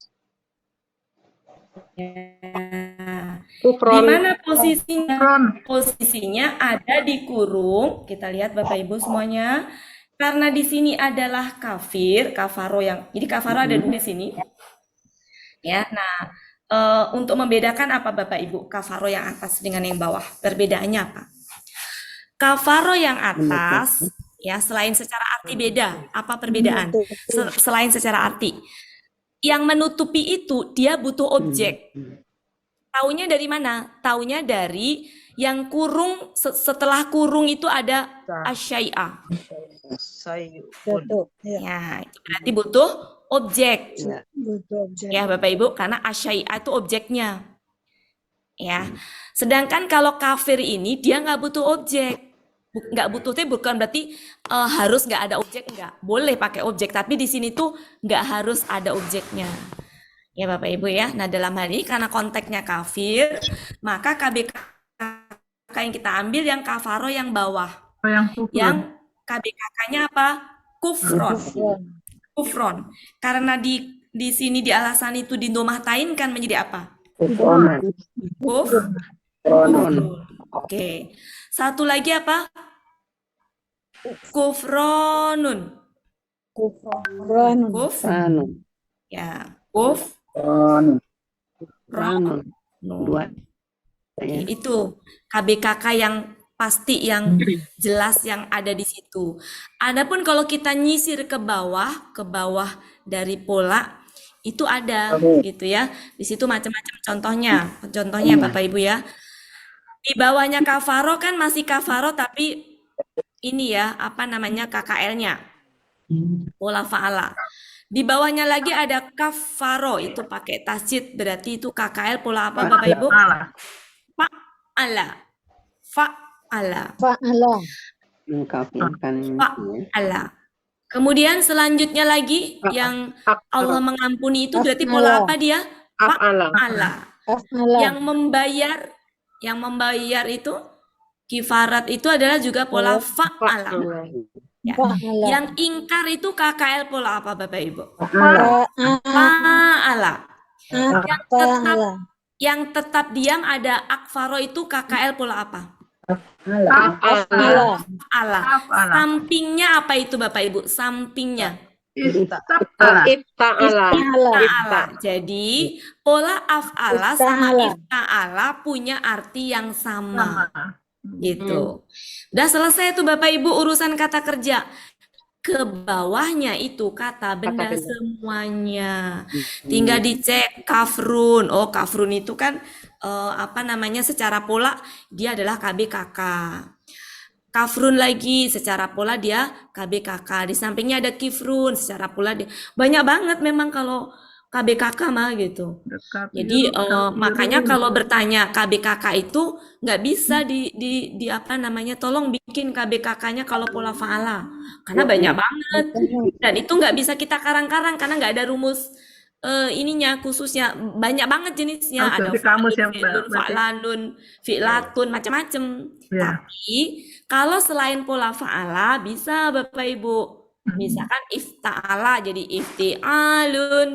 Di mana posisinya? Posisinya ada di kurung. Kita lihat Bapak Ibu semuanya. Karena di sini adalah kafaro yang. Jadi kafaro ada di sini. Ya, nah untuk membedakan apa Bapak Ibu? Kafaro yang atas dengan yang bawah. Perbedaannya apa? Kafaro yang atas ya selain secara arti beda. Apa perbedaan? Selain secara arti. Yang menutupi itu dia butuh objek. Taunya dari mana? Taunya dari yang kurung, setelah kurung itu ada asyai'ah. Ya, itu berarti butuh objek. Ya Bapak Ibu, karena asyai'ah itu objeknya. Ya, sedangkan kalau kafir ini dia nggak butuh objek. Nggak butuhnya bukan berarti harus nggak ada objek, nggak. Boleh pakai objek, tapi di sini tuh nggak harus ada objeknya. Ya Bapak Ibu ya. Nah dalam hal ini karena konteksnya kafir, maka KBK yang kita ambil yang kafaro yang bawah. Yang KBKK-nya apa? Kufron. Karena di sini di alasan itu didomahtain kan menjadi apa? Oke. Satu lagi apa? Kufronun. Ya, kufronun. Itu KBKK yang pasti, yang jelas, yang ada di situ. Adapun kalau kita nyisir ke bawah dari pola itu ada gitu ya. Di situ macam-macam contohnya Bapak Ibu ya. Di bawahnya kafaro kan masih kafaro tapi ini ya apa namanya KKL-nya. Pola fa'ala. Di bawahnya lagi ada kafaro itu pakai tasjid berarti itu KKL pola apa Bapak Ibu? Fa'ala. Kemudian selanjutnya lagi yang Allah mengampuni itu berarti pola apa dia? Fa'ala. Yang membayar itu kifarat itu adalah juga pola fa'ala. Ya. Yang ingkar itu KKL pola apa Bapak Ibu? Fa'ala. Yang tetap diam ada akfaro itu KKL pola apa? Fa'ala. Sampingnya apa itu Bapak Ibu? Sampingnya Ifta'ala. Jadi pola af'ala sama ifta'ala punya arti yang sama. Gitu. Udah selesai tuh Bapak Ibu urusan kata kerja. Ke bawahnya itu kata benda semuanya. Tinggal dicek kafrun. Oh, kafrun itu kan apa namanya secara pola dia adalah KBKK. Kafrun lagi secara pola dia KBKK. Di sampingnya ada kifrun secara pola dia banyak banget memang kalau KBKK mah gitu. Dekat Jadi biru. makanya kalau bertanya KBKK itu nggak bisa di apa namanya, tolong bikin KBKK-nya kalau pola fa'ala karena banyak banget dan itu nggak bisa kita karang-karang karena nggak ada rumus ininya khususnya, banyak banget jenisnya, Harus ada di kamus yang fi'lun, berarti. fa'lanun, fi'latun, macam-macam. Ya. Tapi kalau selain pola fa'ala bisa Bapak Ibu, misalkan ifta'ala jadi ifti'alun.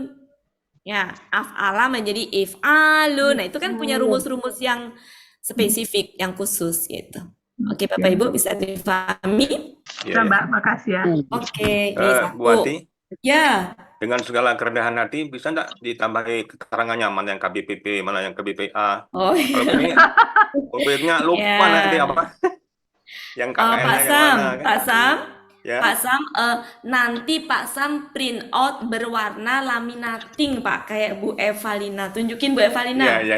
Ya, af'ala menjadi if'alun. Nah, itu kan punya rumus-rumus yang spesifik, yang khusus gitu. Oke, Bapak Ibu bisa dipahami? Iya, Mbak, makasih ya. Oke, ini Bu satu. Ati, Ya, dengan segala kerendahan hati bisa nggak ditambahi keterangannya mana yang KBPP, mana yang KBPA? oh Kalau ini pokoknya lupa nanti ya. apa yang Pak KKN-nya yang Sam, mana kan? Pak Sam, Ya, Pak Sam, nanti Pak Sam print out berwarna laminating Pak, kayak Bu Evalina. Tunjukin Bu iya, Evalina. iya.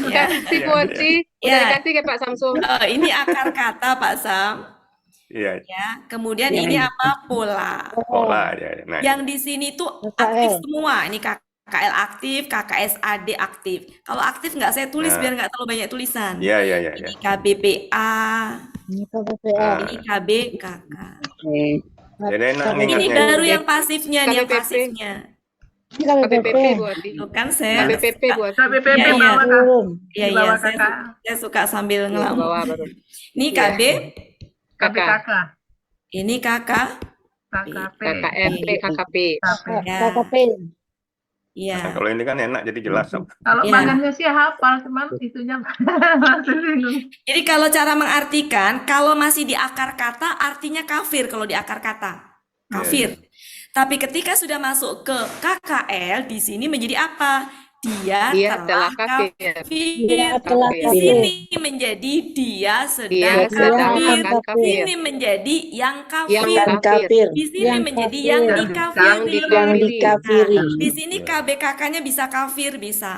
Ya, Kasih Bu Oti, udah Ya. dikasih ke Pak Samsul. ini akar kata Pak Sam. Iya, Ya, kemudian ini apa? Pola. pola ya. Nah, Yang di sini tuh aktif semua. Ini KKL aktif, KKSAD aktif. Kalau aktif nggak saya tulis Nah. biar nggak terlalu banyak tulisan. iya, iya, iya, Ini iya. KBPA, KBPA. ini KBKK. Oke. Jadi enak nih Ini ingatnya. baru yang pasifnya nih, yang KBPP. pasifnya. Ini KBPP KBPP. Bu Oti. Tuh kan saya KBPP Bu Oti. KBPP Iya, iya. bawa Kak. Turun. Iya, Di iya, bawah saya, kakak. saya suka sambil Di ngelamun. bawah baru. Ini Iya. KB, KK, KBKK. ini KK. KKP. KKMP, KKP. Ya, KKP. iya. Nah, kalau ini kan enak jadi jelas. Kalau Iya. bahannya sih hafal, cuman itunya masih bingung. Jadi kalau cara mengartikan, kalau masih di akar kata, artinya kafir kalau di akar kata. Kafir. Tapi ketika sudah masuk ke KKL, di sini menjadi apa? Dia Dia telah telah kafir. Dia telah Di Kafir. kafir. sini menjadi dia sedang Dia sedang kafir. akan Di kafir. sini menjadi yang Yang kafir. Kafir. Di sini Yang menjadi kafir. yang Yang dikafiri. Yang dikafiri. Nah, di sini KBKK-nya bisa kafir, bisa.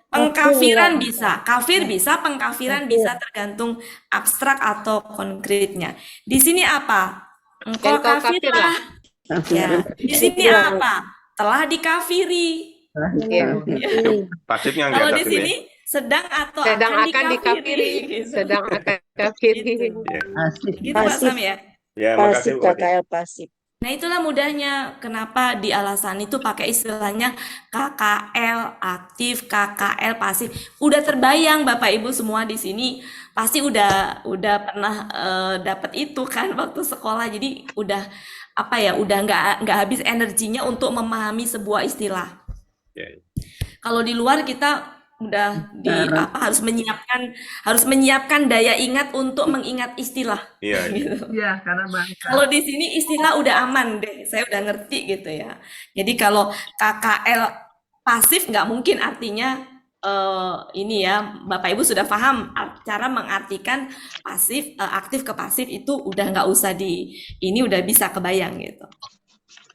Pengkafiran bisa, kafir bisa, pengkafiran bisa, tergantung abstrak atau konkretnya. Di sini apa? Engkau Engkau kafirlah. kafirlah. Ya. Di sini apa? Telah dikafiri. Iya. Pasifnya yang Kalau di diatas ini. sini sedang atau Sedang akan akan dikafiri. Gitu. Sedang akan kafiri. Gitu. Asik. Gitu Pak Pasif. Sam ya. Ya, Pasif, makasih Bu Ati. KKL pasif. Nah itulah mudahnya kenapa di alasan itu pakai istilahnya KKL aktif, KKL pasif. Udah terbayang Bapak Ibu semua di sini pasti udah pernah dapat itu kan waktu sekolah. Jadi udah apa ya, udah nggak habis energinya untuk memahami sebuah istilah. Ya, Kalau di luar kita udah harus menyiapkan daya ingat untuk mengingat istilah. iya, iya. Gitu. Iya, karena bangsa. Kalau di sini istilah udah aman deh, saya udah ngerti gitu ya. Jadi kalau KKL pasif nggak mungkin artinya ini ya, Bapak Ibu sudah paham cara mengartikan pasif, aktif ke pasif itu udah nggak usah ini udah bisa kebayang gitu.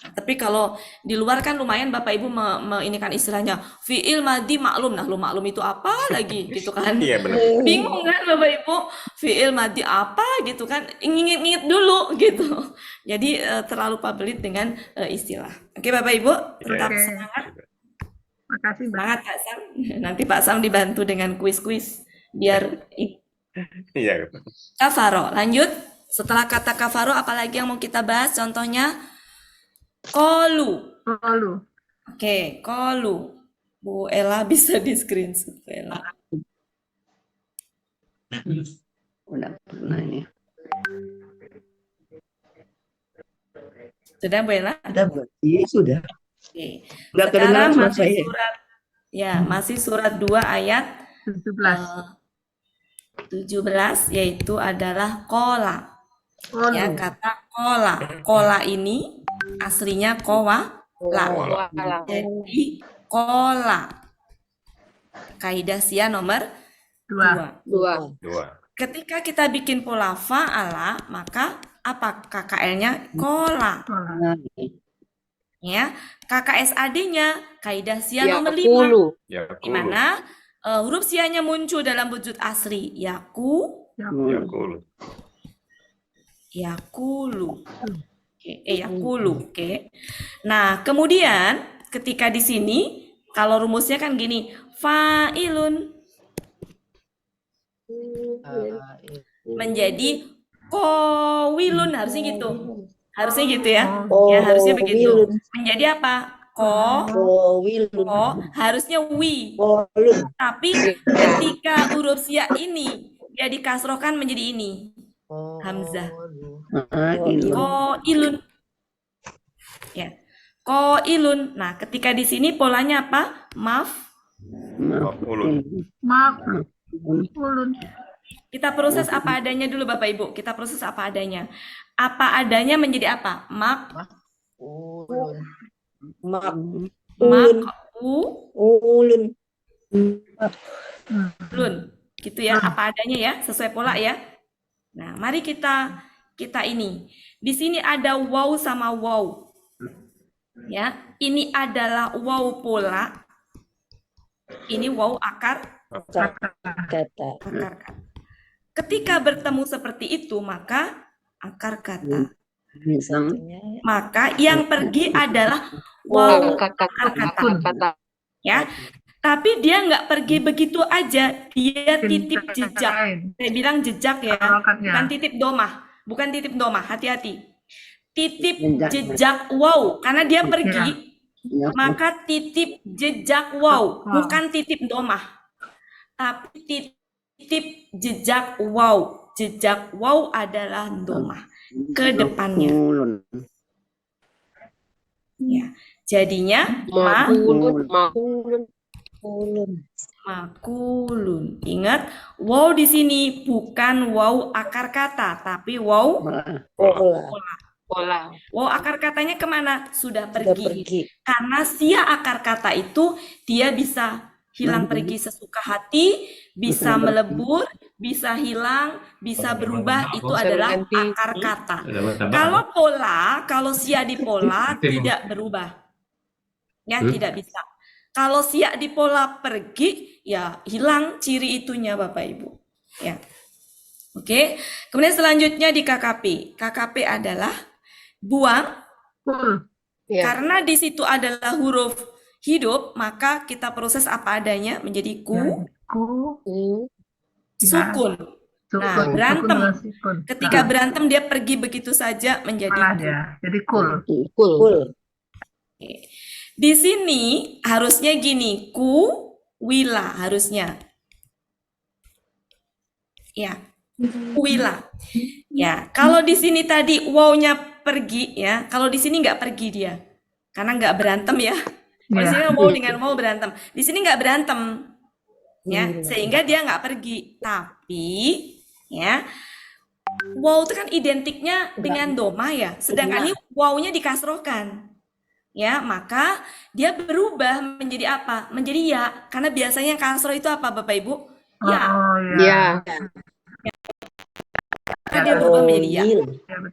Tapi kalau di luar kan lumayan Bapak Ibu inikan istilahnya fi'il madi maklum. Nah, lu maklum itu apa lagi gitu kan? Iya, benar. Bingung kan Bapak Ibu, fi'il madi apa gitu kan? Ingat-ingat dulu gitu. Jadi terlalu pabelit dengan istilah. Oke Bapak Ibu, tetap Oke. semangat. Makasih Mbak. Semangat Pak Sam. Nanti Pak Sam dibantu dengan kuis-kuis biar Iya. kafaro. Lanjut. Setelah kata kafaro apalagi yang mau kita bahas? Contohnya kolu. Lalu. Oke, kolu. Bu Ella bisa di screenshot Bu Ella. Udah pernah ini. Sudah Bu Ella? Ada buat iya sudah. Oke. Nggak Sekarang kedengaran suara masih saya. surat masih surat 2 ayat 17. 17 yaitu adalah kola. Lalu. Ya, kata kola. Kola ini aslinya kowa. Walah. Jadi kola. Kaidah sia nomor 2. 2. Ketika kita bikin pola fa'ala, maka apa KKL-nya? Kola. Ya, KKSAD-nya kaidah sia nomor 5. Yakulu. Ya, Di mana huruf sianya muncul dalam wujud asli. Yakulu. Oke, yakulu. Oke. Nah, kemudian ketika di sini Kalau rumusnya kan gini, fa'ilun menjadi qawilun, harusnya gitu. Harusnya gitu ya. Ya, harusnya begitu. Qawilun. Menjadi apa? Qawilun. Harusnya wi. Qawlun. Tapi ketika huruf sia ini dia dikasrohkan menjadi ini. Hamzah. Qailun. Ya. Qailun. Nah, ketika di sini polanya apa? Ulun. Maqulun. Kita proses apa adanya dulu Bapak Ibu. Kita proses apa adanya. Apa adanya menjadi apa? Ulun. Ulun. Gitu ya, apa adanya ya, sesuai pola ya. Nah, mari kita ini. Di sini ada waw sama waw. Ya, ini adalah waw pola. Ini waw akar Kata. Ketika bertemu seperti itu, maka akar kata. Maka yang pergi adalah waw akar kata. Ya, tapi dia nggak pergi begitu aja, dia titip jejak. Saya bilang jejak ya, bukan titip domah, hati-hati. Titip jejak waw, karena dia pergi, maka titip jejak waw, bukan titip domah, tapi titip jejak waw. Jejak waw adalah domah ke depannya. Ya, jadinya makulun. Ingat, waw di sini bukan waw akar kata, tapi waw pola. Waw akar katanya kemana? Sudah pergi. Karena sia akar kata itu dia bisa hilang pergi sesuka hati, bisa melebur, bisa hilang, bisa berubah. Itu adalah akar kata. Kalau pola, kalau sia di pola tidak berubah. Ya, tidak bisa. Kalau sia di pola pergi, ya hilang ciri itunya Bapak Ibu. Ya. Oke. Kemudian selanjutnya di KKP. KKP adalah buang. Karena di situ adalah huruf hidup, maka kita proses apa adanya menjadi sukun. Nah, berantem. Ketika berantem dia pergi begitu saja menjadi Jadi kul. Oke. Di sini harusnya gini, wila harusnya. Ya, wila. Ya, kalau di sini tadi wawnya pergi ya, kalau di sini nggak pergi dia, karena nggak berantem ya. Kalau di sini wow dengan wow berantem, di sini nggak berantem, ya, sehingga dia nggak pergi. Tapi ya, wow itu kan identiknya dengan doma ya, sedangkan ini wawnya dikasrohkan. Ya, maka dia berubah menjadi apa? Menjadi ya. Karena biasanya kasroh itu apa, Bapak Ibu? Ya. Karena dia berubah menjadi ya.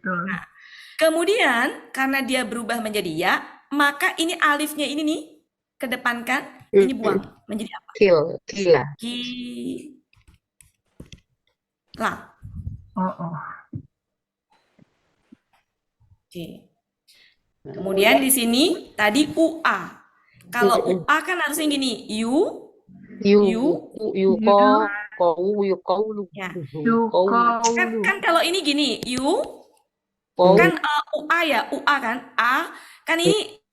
Nah, kemudian karena dia berubah menjadi ya, maka ini alifnya ini nih kedepankan, ini buang menjadi apa? Kila. Oke. Kemudian di sini tadi UA. Kalau UA kan harusnya gini, kan kalau ini gini, kan UA ya, UA kan, A, kan ini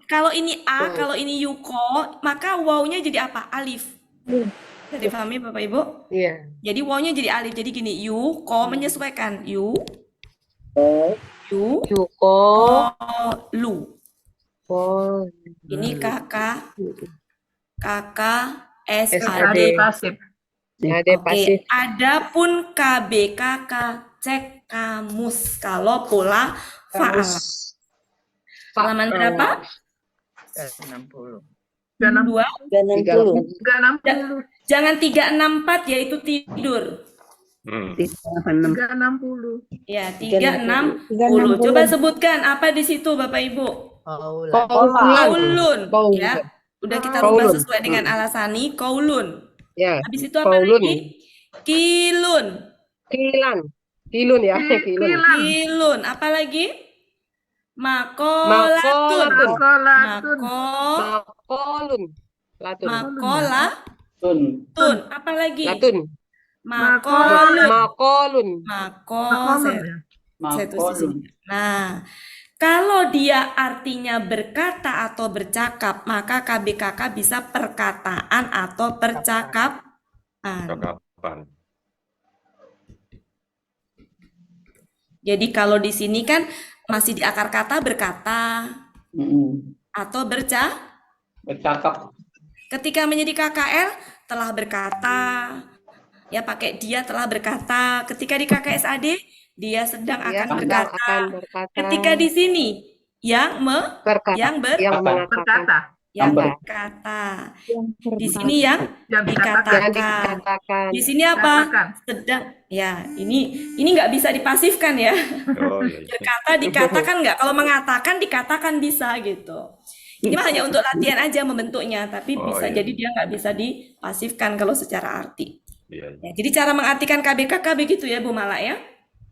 kalau ini A, kalau ini yuko, maka wawnya jadi apa? Alif. Bisa dipahami Bapak Ibu? Iya. Jadi wawnya jadi alif, jadi gini, yuko menyesuaikan, lu. Ini kakak SAD pasif. Oke, adapun KBKK cek kamus kalau pola fa'ala. Halaman berapa? 60. 2. 60. Jangan 364 yaitu tidur. 360. Ya, 360. Coba sebutkan apa di situ Bapak Ibu? Qaulun. Ya, udah kita rubah sesuai dengan alasani, qaulun. Ya. Habis itu apa lagi? Kilun. Kilun ya. Kilun. Apa lagi? Makolatun. Makolatun. Makolun. Latun. Makolatun. Apa lagi? Latun. Makolun. Makolun. Makolun ya. Saya tulis di sini. Nah, kalau dia artinya berkata atau bercakap, maka KBKK bisa perkataan atau percakapan. Cakapan. Jadi kalau di sini kan masih di akar kata berkata atau Bercakap. ketika menjadi KKL telah berkata, ya pakai dia telah berkata. Ketika di KKSAD dia sedang Dia akan sedang berkata. akan berkata. Ketika di sini yang Berkata. berkata. Di sini yang Yang dikatakan. Dikatakan. Di sini apa? Katakan. Sedang. Ya, ini nggak bisa dipasifkan ya. Oh iya. Berkata dikatakan nggak. Kalau mengatakan dikatakan bisa gitu. Ini mah hanya untuk latihan aja membentuknya, tapi Oh, bisa iya. jadi dia nggak bisa dipasifkan kalau secara arti. Iya. Ya, jadi cara mengartikan KBKK begitu ya Bu Mala ya.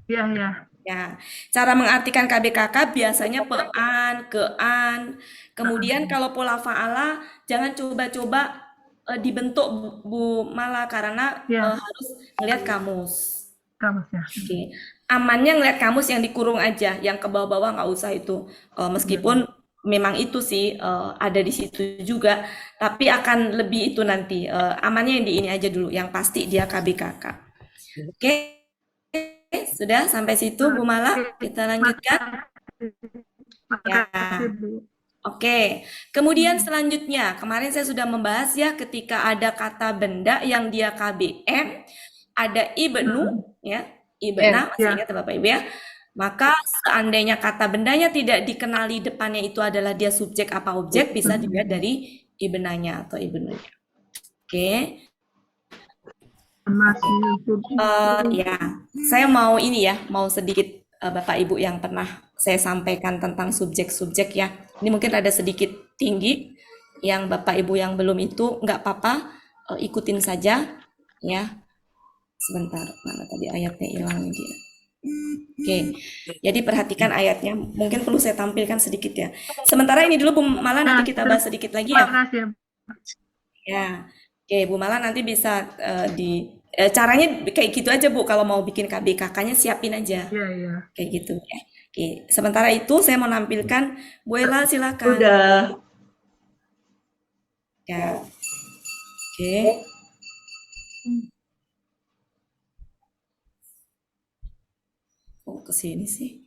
Iya, iya. Ya, cara mengartikan KBKK biasanya pean, kean. Kemudian kalau pola fa'ala jangan coba-coba dibentuk Bu Mala karena Ya. harus ngelihat kamus. Kamusnya. Oke. Amannya ngelihat kamus yang dikurung aja, yang ke bawah-bawah nggak usah itu. Meskipun memang itu sih ada di situ juga, tapi akan lebih itu nanti. Amannya yang di ini aja dulu, yang pasti dia KBKK. Oke. Sudah sampai situ Bu Mala, kita lanjutkan. Ya. Makasih, Bu. Oke, kemudian selanjutnya kemarin saya sudah membahas ya ketika ada kata benda yang dia KBM, ada ibnu ya, ibna, masih Ya. ingat Bapak Ibu ya? Maka seandainya kata bendanya tidak dikenali depannya itu adalah dia subjek apa objek, bisa dilihat dari ibnanya atau ibnunya. Oke. Ya, saya mau ini ya, mau sedikit Bapak Ibu yang pernah saya sampaikan tentang subjek-subjek ya. Ini mungkin ada sedikit tinggi, yang Bapak Ibu yang belum itu nggak apa-apa, ikutin saja ya. Sebentar, mana tadi ayatnya hilang dia. Oke, jadi perhatikan ayatnya. Mungkin perlu saya tampilkan sedikit ya. Sementara ini dulu Bu Mala, nanti kita bahas sedikit lagi ya. Makasih. Ya, oke Bu Mala nanti bisa caranya kayak gitu aja Bu. Kalau mau bikin KBKK-nya siapin aja. Iya, iya. Kayak gitu ya. Oke, sementara itu saya mau nampilkan Bu Ella, silakan. Udah. Ya. Oke. Oh, ke sini sih.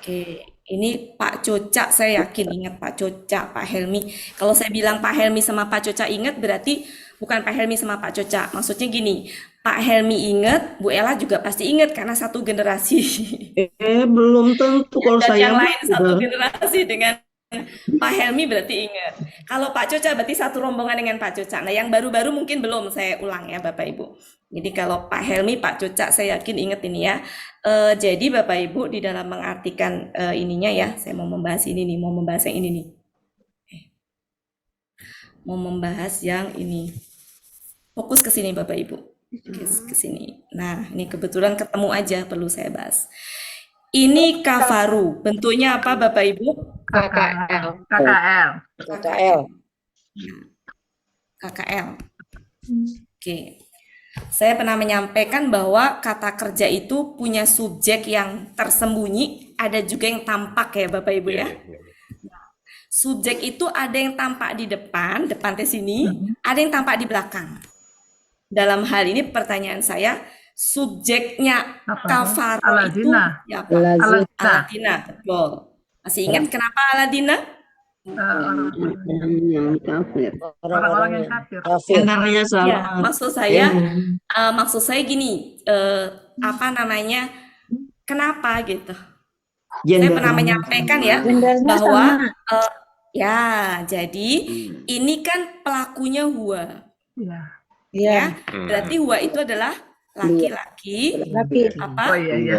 Oke, ini Pak Coca, saya yakin ingat Pak Coca, Pak Helmi. Kalau saya bilang Pak Helmi sama Pak Coca ingat, berarti bukan Pak Helmi sama Pak Coca. Maksudnya gini, Pak Helmi ingat, Bu Ella juga pasti ingat karena satu generasi. Belum tentu kalau Dan saya yang mah lain satu udah. generasi dengan Pak Helmi berarti ingat. Kalau Pak Coca berarti satu rombongan dengan Pak Coca. Nah, yang baru-baru mungkin belum, saya ulang ya Bapak Ibu. Jadi kalau Pak Helmi, Pak Coca saya yakin ingat ini ya. Jadi Bapak Ibu di dalam mengartikan ininya ya, saya mau membahas ini nih, mau membahas yang ini nih. Mau membahas yang ini. Fokus ke sini Bapak Ibu. Ke sini. Nah, ini kebetulan ketemu aja perlu saya bahas. Ini kafaru. Bentuknya apa Bapak Ibu? KKL. KKL. KKL. KKL. Oke. Saya pernah menyampaikan bahwa kata kerja itu punya subjek yang tersembunyi, ada juga yang tampak ya Bapak Ibu ya. Subjek itu ada yang tampak di depan teh sini, ada yang tampak di belakang. Dalam hal ini pertanyaan saya, subjeknya kafaro itu Aladina. siapa? Lazina. Aladina, betul. Masih ingat kenapa Aladina? Yang kafir. Orang-orang yang kafir. Kafir. Antaranya sama. Ya, maksud saya gini, apa namanya? Kenapa gitu? Saya pernah menyampaikan ya bahwa ya, jadi ini kan pelakunya huwa. Iya. Ya, berarti huwa itu adalah laki-laki apa? Oh iya iya.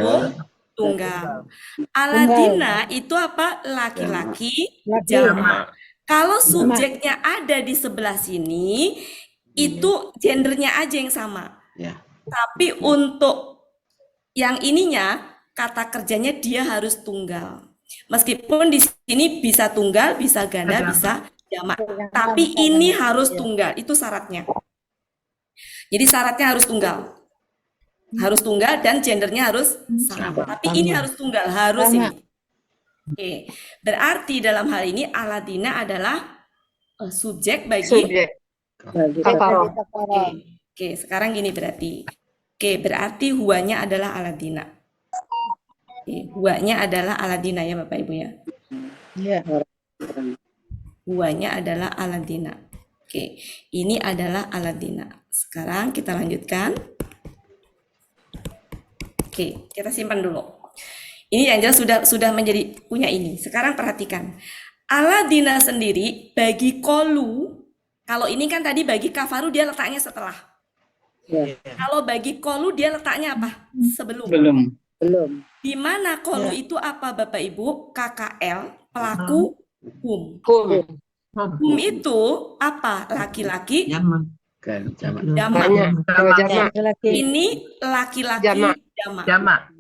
Tunggal. Aladina itu apa? Laki-laki jamak. Kalau subjeknya ada di sebelah sini, itu gendernya aja yang sama. Ya. Tapi untuk yang ininya, kata kerjanya dia harus tunggal. Meskipun di sini bisa tunggal, bisa ganda, bisa jamak. Tapi ini harus tunggal, itu syaratnya. Jadi syaratnya harus tunggal. Harus tunggal dan gendernya harus sama. Tapi ini harus tunggal, harus ini. Oke, berarti dalam hal ini Aladina adalah subjek bagi Kafaroh. Oke, sekarang gini berarti. Oke, berarti huanya adalah Aladina. Oke, huanya adalah Aladina ya Bapak Ibu ya. Iya. Huanya adalah Aladina. Oke, ini adalah Aladina. Sekarang kita lanjutkan. Oke, kita simpan dulu. Ini yang jelas sudah menjadi punya ini. Sekarang perhatikan. Aladina sendiri bagi kolu, kalau ini kan tadi bagi kafaru dia letaknya setelah. Kalau bagi kolu dia letaknya apa? Sebelum. Belum. Di mana kolu itu apa Bapak Ibu? KKL, pelaku, hum. Hum itu apa? Laki-laki, Kan jamak. jamak. Laki-laki. Ini laki-laki, jamak. Jamak.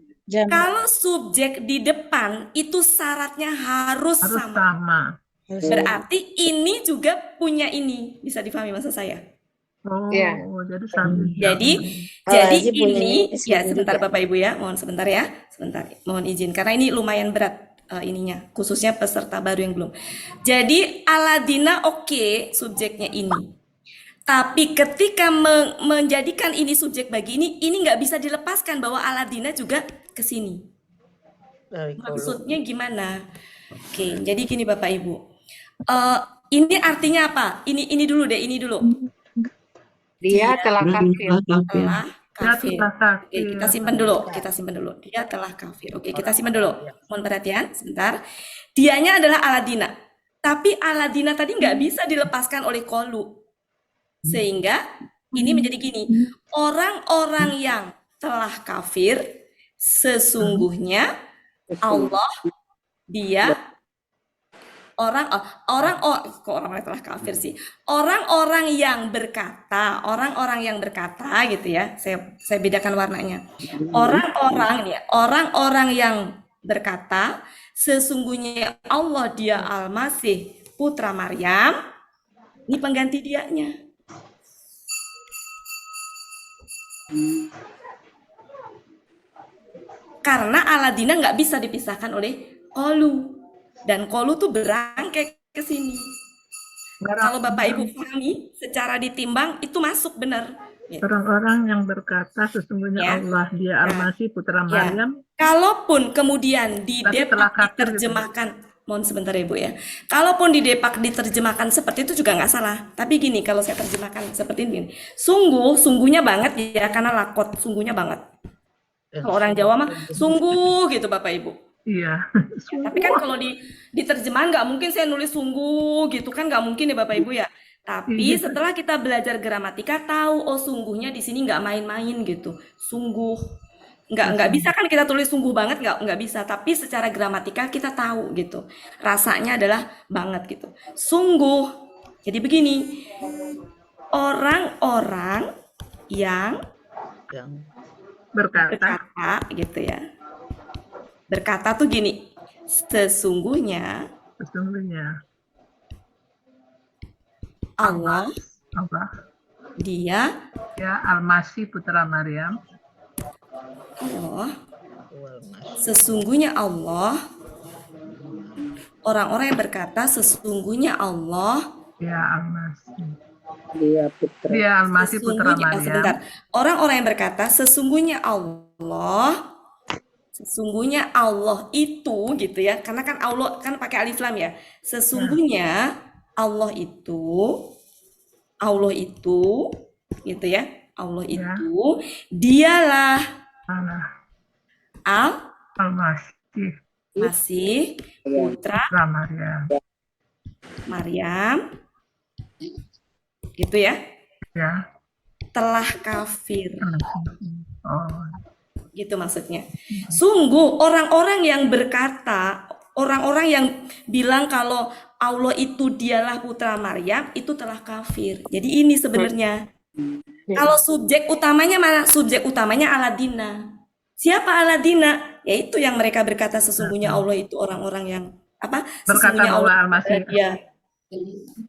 Kalau subjek di depan itu syaratnya harus Harus sama. sama. Berarti ini juga punya ini. Bisa difahami maksud saya? Oh, Iya. jadi sama. Jadi Aji punya ini ini ya juga. sebentar Bapak Ibu ya, mohon sebentar ya, sebentar, mohon izin karena ini lumayan berat ininya, khususnya peserta baru yang belum. Jadi Aladina oke, subjeknya ini, tapi ketika menjadikan ini subjek bagi ini nggak bisa dilepaskan bahwa Aladina juga ke sini. Maksudnya gimana? Oke, jadi gini Bapak Ibu, ini artinya apa? Ini dulu deh, ini dulu. Dia telah kafir. Telah kafir. telah kafir. Oke, kita simpan dulu. Dia telah kafir. Oke, kita simpan dulu. Mohon perhatian, sebentar. Dianya adalah Aladina. Tapi Aladina tadi nggak bisa dilepaskan oleh kolu. Sehingga ini menjadi gini. Orang-orang yang telah kafir, sesungguhnya Allah, dia orang-orang telah kafir sih. Orang-orang yang berkata gitu ya. Saya bedakan warnanya. Orang-orang yang berkata, sesungguhnya Allah dia Al-Masih putra Maryam. Ini pengganti dianya. Karena Aladina nggak bisa dipisahkan oleh kolu. Dan kolu tuh berangkai ke sini. Kalau Bapak Ibu pahami, secara ditimbang itu masuk benar. Orang-orang yang berkata sesungguhnya Ya. Allah dia Al-Masih putra Maryam. Kalaupun kemudian di Tapi Depak telah kafir diterjemahkan, mohon sebentar ya Bu ya. Kalaupun di Depak diterjemahkan seperti itu juga nggak salah. Tapi gini, kalau saya terjemahkan seperti ini, sungguhnya banget ya, karena lakot, sungguhnya banget. Kalau orang Jawa mah sungguh gitu Bapak Ibu. Iya. Tapi kan kalau di terjemahan nggak mungkin saya nulis sungguh gitu kan, nggak mungkin ya Bapak Ibu ya. Tapi setelah kita belajar gramatika tahu, oh sungguhnya di sini nggak main-main gitu. Sungguh nggak bisa kan kita tulis sungguh banget, nggak bisa. Tapi secara gramatika kita tahu gitu. Rasanya adalah banget gitu. Sungguh. Jadi begini, orang-orang yang berkata gitu ya. Berkata tuh gini, sesungguhnya Allah dia Al-Masih putra Maryam. Allah, sesungguhnya Allah, orang-orang yang berkata sesungguhnya Allah Ya Al-Masih. Dia Al-Masih putra Maryam. sebentar. Orang-orang yang berkata sesungguhnya Allah itu gitu ya, karena kan Allah kan pakai alif lam ya. Sesungguhnya Allah itu gitu ya. Allah itu dialah Al-Masih putra Maryam gitu ya. Telah kafir. Oh. Gitu maksudnya. Sungguh orang-orang yang berkata, orang-orang yang bilang kalau Allah itu dialah putra Maryam itu telah kafir. Jadi ini sebenarnya. Kalau subjek utamanya mana? Subjek utamanya Aladina. Siapa Aladina? Yaitu yang mereka berkata sesungguhnya Allah itu orang-orang yang apa? Berkata Sesungguhnya bahwa Allah Al-Masih dia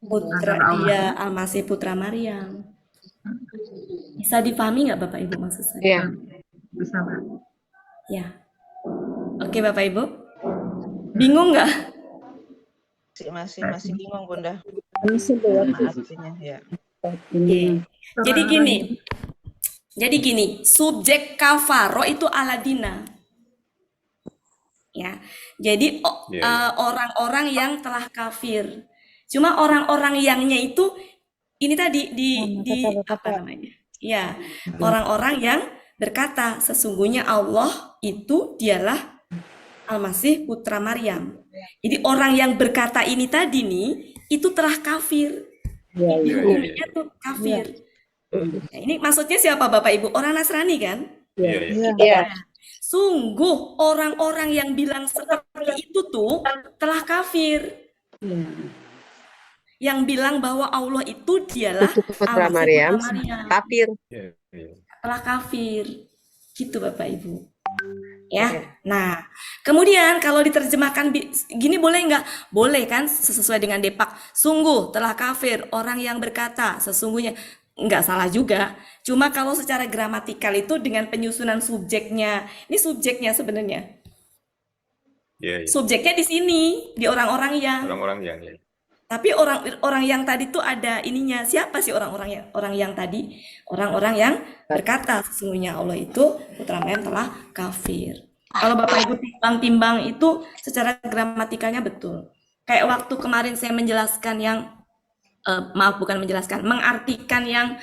putra adalah Allah. dia Al-Masih putra Maryam. Bisa dipahami nggak Bapak Ibu maksud saya? Iya. Bisa, Mbak. Ya. Oke Bapak Ibu. Bingung nggak? Masih bingung Bunda. Masih belum. Artinya ya. Oke. Jadi gini, subjek kafaro itu Aladina. Ya. Jadi orang-orang yang telah kafir. Cuma orang-orang yangnya itu ini tadi di apa namanya? Ya, orang-orang yang berkata sesungguhnya Allah itu dialah Al-Masih putra Maryam. Jadi orang yang berkata ini tadi nih itu telah kafir. Hukumnya tuh kafir. Nah, ini maksudnya siapa Bapak Ibu? Orang Nasrani kan? Iya. Sungguh orang-orang yang bilang seperti itu tuh telah kafir. Yang bilang bahwa Allah itu dialah Putra Al-Masih Maryam, putra Maryam. kafir. Telah kafir. Gitu Bapak Ibu. Ya. Nah, kemudian kalau diterjemahkan gini boleh nggak? Boleh kan sesuai dengan Depak. Sungguh telah kafir orang yang berkata sesungguhnya. Nggak salah juga. Cuma kalau secara gramatikal itu dengan penyusunan subjeknya. Ini subjeknya sebenarnya. Subjeknya di sini, di orang-orang yang. Tapi orang yang tadi tuh ada ininya. Siapa sih orang yang tadi? Orang-orang yang berkata sesungguhnya Allah itu putra Maryam telah kafir. Kalau Bapak Ibu timbang-timbang itu secara gramatikalnya betul. Kayak waktu kemarin saya menjelaskan yang mengartikan yang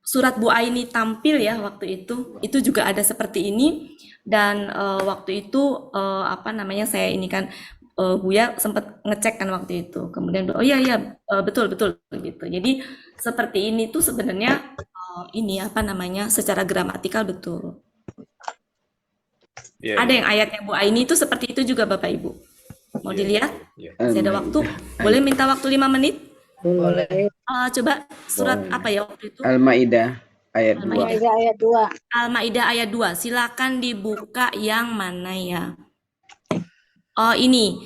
surat Bu Aini tampil ya waktu itu juga ada seperti ini. Dan waktu itu saya ini kan Buya sempat ngecek kan waktu itu, kemudian oh iya betul gitu. Jadi seperti ini tuh sebenarnya secara gramatikal betul. Ada yang ayatnya Bu Aini itu seperti itu juga Bapak Ibu. Mau dilihat? Saya ada waktu. Boleh minta waktu 5 menit? Boleh. Coba surat apa ya waktu itu? Al-Maidah ayat 2. Al-Maidah ayat 2. Al-Maidah ayat 2. Silakan dibuka yang mana ya? Oh ini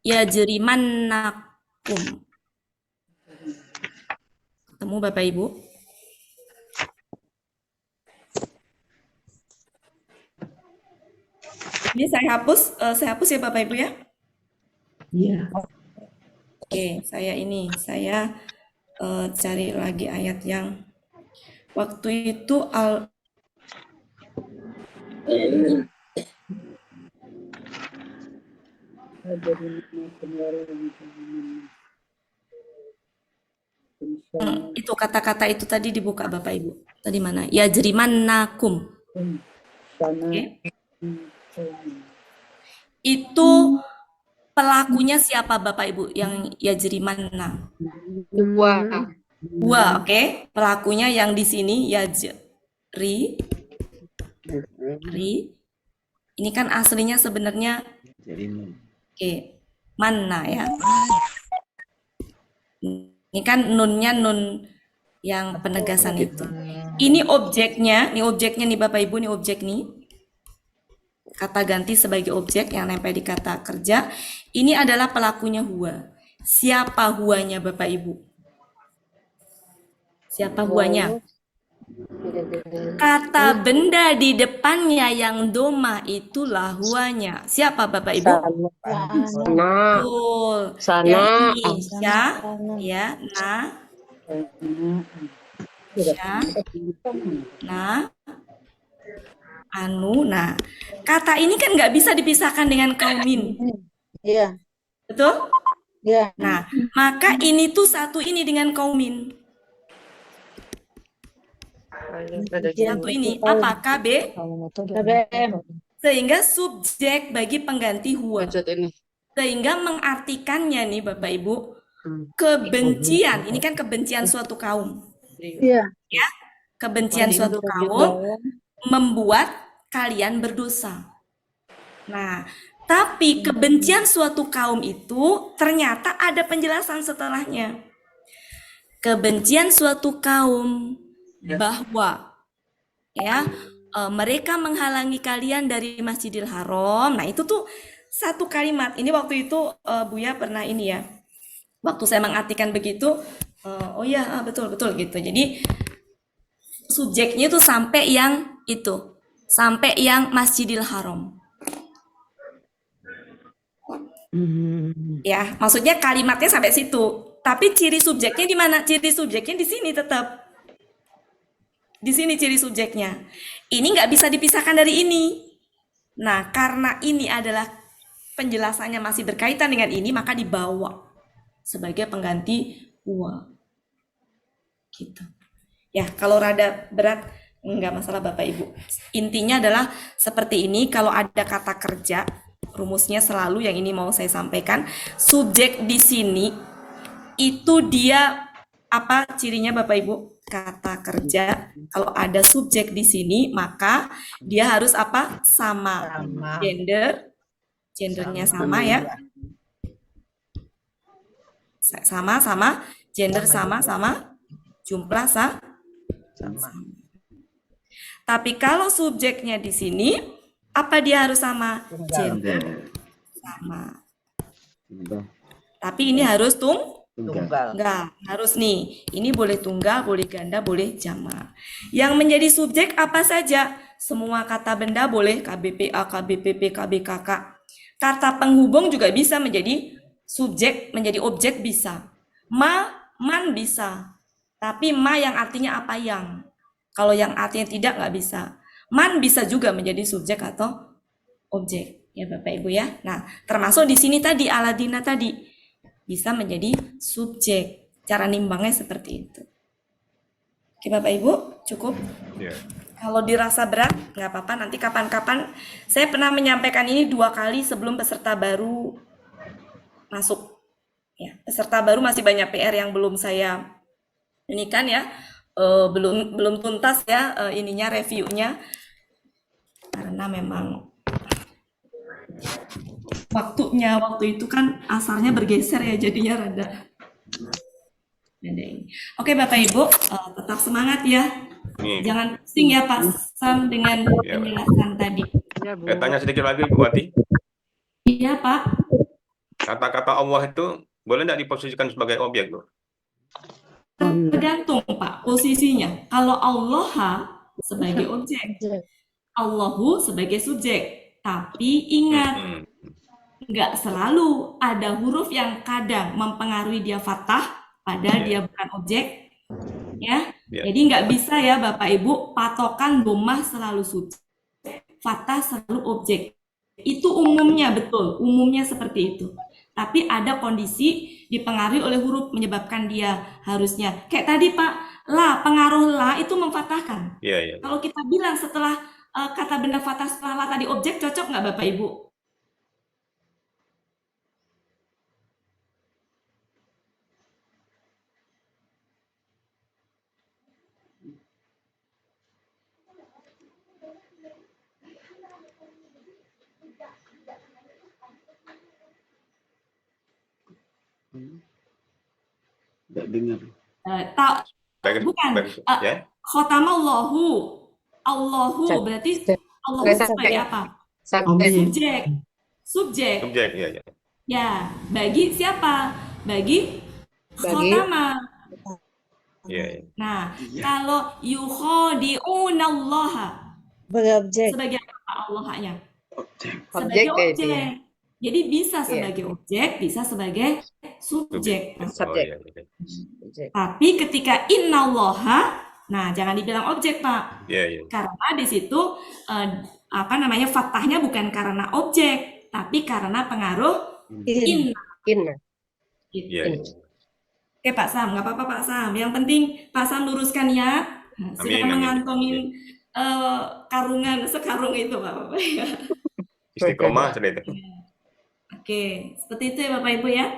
ya jerimannakum. Ketemu Bapak Ibu? Ini saya hapus ya Bapak Ibu ya? Iya. Oke, saya cari lagi ayat yang waktu itu itu kata-kata itu tadi dibuka Bapak Ibu. Tadi mana? Ya jerimannakum. Oke. Itu pelakunya siapa Bapak Ibu yang ya jerimanna? Dua, oke. Pelakunya yang di sini ya ri. Ini kan aslinya sebenarnya mana ya? Ini kan nunnya nun yang penegasan itu. Ini objeknya nih Bapak Ibu, nih objek nih. Kata ganti sebagai objek yang nempel di kata kerja. Ini adalah pelakunya huwa. Siapa huwanya Bapak Ibu? Siapa huwanya? Kata benda di depannya yang doma itulah huwanya. Siapa Bapak Ibu? Betul. Sana. Ya, Nah, kata ini kan nggak bisa dipisahkan dengan kaumin. Iya. Betul? Iya. Nah, maka ini tuh satu ini dengan kaumin. Satu ini apa? KBM. Sehingga subjek bagi pengganti huwa. Sehingga mengartikannya nih Bapak Ibu, kebencian. Ini kan kebencian suatu kaum. Iya. Ya, kebencian suatu kaum. membuat kalian berdosa. Nah, tapi kebencian suatu kaum itu ternyata ada penjelasan setelahnya. Kebencian suatu kaum bahwa ya mereka menghalangi kalian dari Masjidil Haram. Nah, itu tuh satu kalimat. Ini waktu itu Buya pernah ini ya. Waktu saya mengartikan begitu, oh ya betul gitu. Jadi subjeknya tuh sampai yang itu, sampai yang Masjidil Haram. Ya, maksudnya kalimatnya sampai situ. Tapi ciri subjeknya di mana? Ciri subjeknya di sini tetap. Di sini ciri subjeknya. Ini nggak bisa dipisahkan dari ini. Nah, karena ini adalah penjelasannya masih berkaitan dengan ini, maka dibawa sebagai pengganti wa. Gitu. Ya, kalau rada berat, nggak masalah Bapak Ibu. Intinya adalah seperti ini, kalau ada kata kerja, rumusnya selalu yang ini mau saya sampaikan, subjek di sini, itu dia apa cirinya Bapak Ibu? Kata kerja, kalau ada subjek di sini, maka dia harus apa? Sama. Gendernya sama ya. Sama, gender sama, jumlah sama. Tapi kalau subjeknya di sini, apa dia harus sama? Gender sama. Tapi ini harus tunggal. Harus nih. Ini boleh tunggal, boleh ganda, boleh jamak. Yang menjadi subjek apa saja? Semua kata benda boleh, KBPA, KBPP, KBKK. Kata penghubung juga bisa menjadi subjek, menjadi objek bisa. Man bisa. Tapi ma yang artinya apa yang? Kalau yang artinya tidak nggak bisa. Man bisa juga menjadi subjek atau objek. Ya Bapak Ibu ya. Nah, termasuk di sini tadi Aladina tadi bisa menjadi subjek. Cara nimbangnya seperti itu. Oke Bapak Ibu, cukup? Yeah. Kalau dirasa berat, nggak apa-apa. Nanti kapan-kapan, saya pernah menyampaikan ini 2 kali sebelum peserta baru masuk. Ya, peserta baru masih banyak PR yang belum saya ini kan ya, belum tuntas ya ininya reviewnya. Karena memang waktu itu kan asarnya bergeser ya, jadinya rada. Oke Bapak Ibu, tetap semangat ya. Jangan pusing ya Pak Sam dengan penjelasan tadi. Saya tanya sedikit lagi Bu Wati. Iya Pak. Kata-kata Allah itu boleh nggak diposisikan sebagai objek, Bu? Tergantung Pak posisinya. Kalau Allah sebagai objek, Allahu sebagai subjek. Tapi ingat, nggak selalu ada huruf yang kadang mempengaruhi dia fathah, padahal dia bukan objek. Ya, jadi nggak bisa ya Bapak Ibu patokan dhammah selalu subjek, fathah selalu objek. Itu umumnya betul, umumnya seperti itu. Tapi ada kondisi dipengaruhi oleh huruf menyebabkan dia harusnya kayak tadi Pak, la, pengaruh la itu memfathahkan. Kalau kita bilang setelah kata benda fathah setelah la tadi objek, cocok nggak Bapak Ibu? Tidak dengar. Bukan. Khotamallahu. Allahu berarti Allahu sebagai apa? Subjek. Ya. Ya, bagi siapa? Bagi khotama. Nah, kalau yukhadi'unallaha sebagai apa Allahnya? Sebagai objek. Jadi bisa sebagai objek, bisa sebagai subjek. Tapi ketika innallaha, nah jangan dibilang objek Pak. Karena di situ fathahnya bukan karena objek, tapi karena pengaruh inna. Oke Pak Sam, nggak apa-apa Pak Sam. Yang penting Pak Sam luruskan ya. Sudah mengantongin karungan sekarung itu Pak. Istiqomah sudah itu. Oke, seperti itu ya Bapak Ibu ya.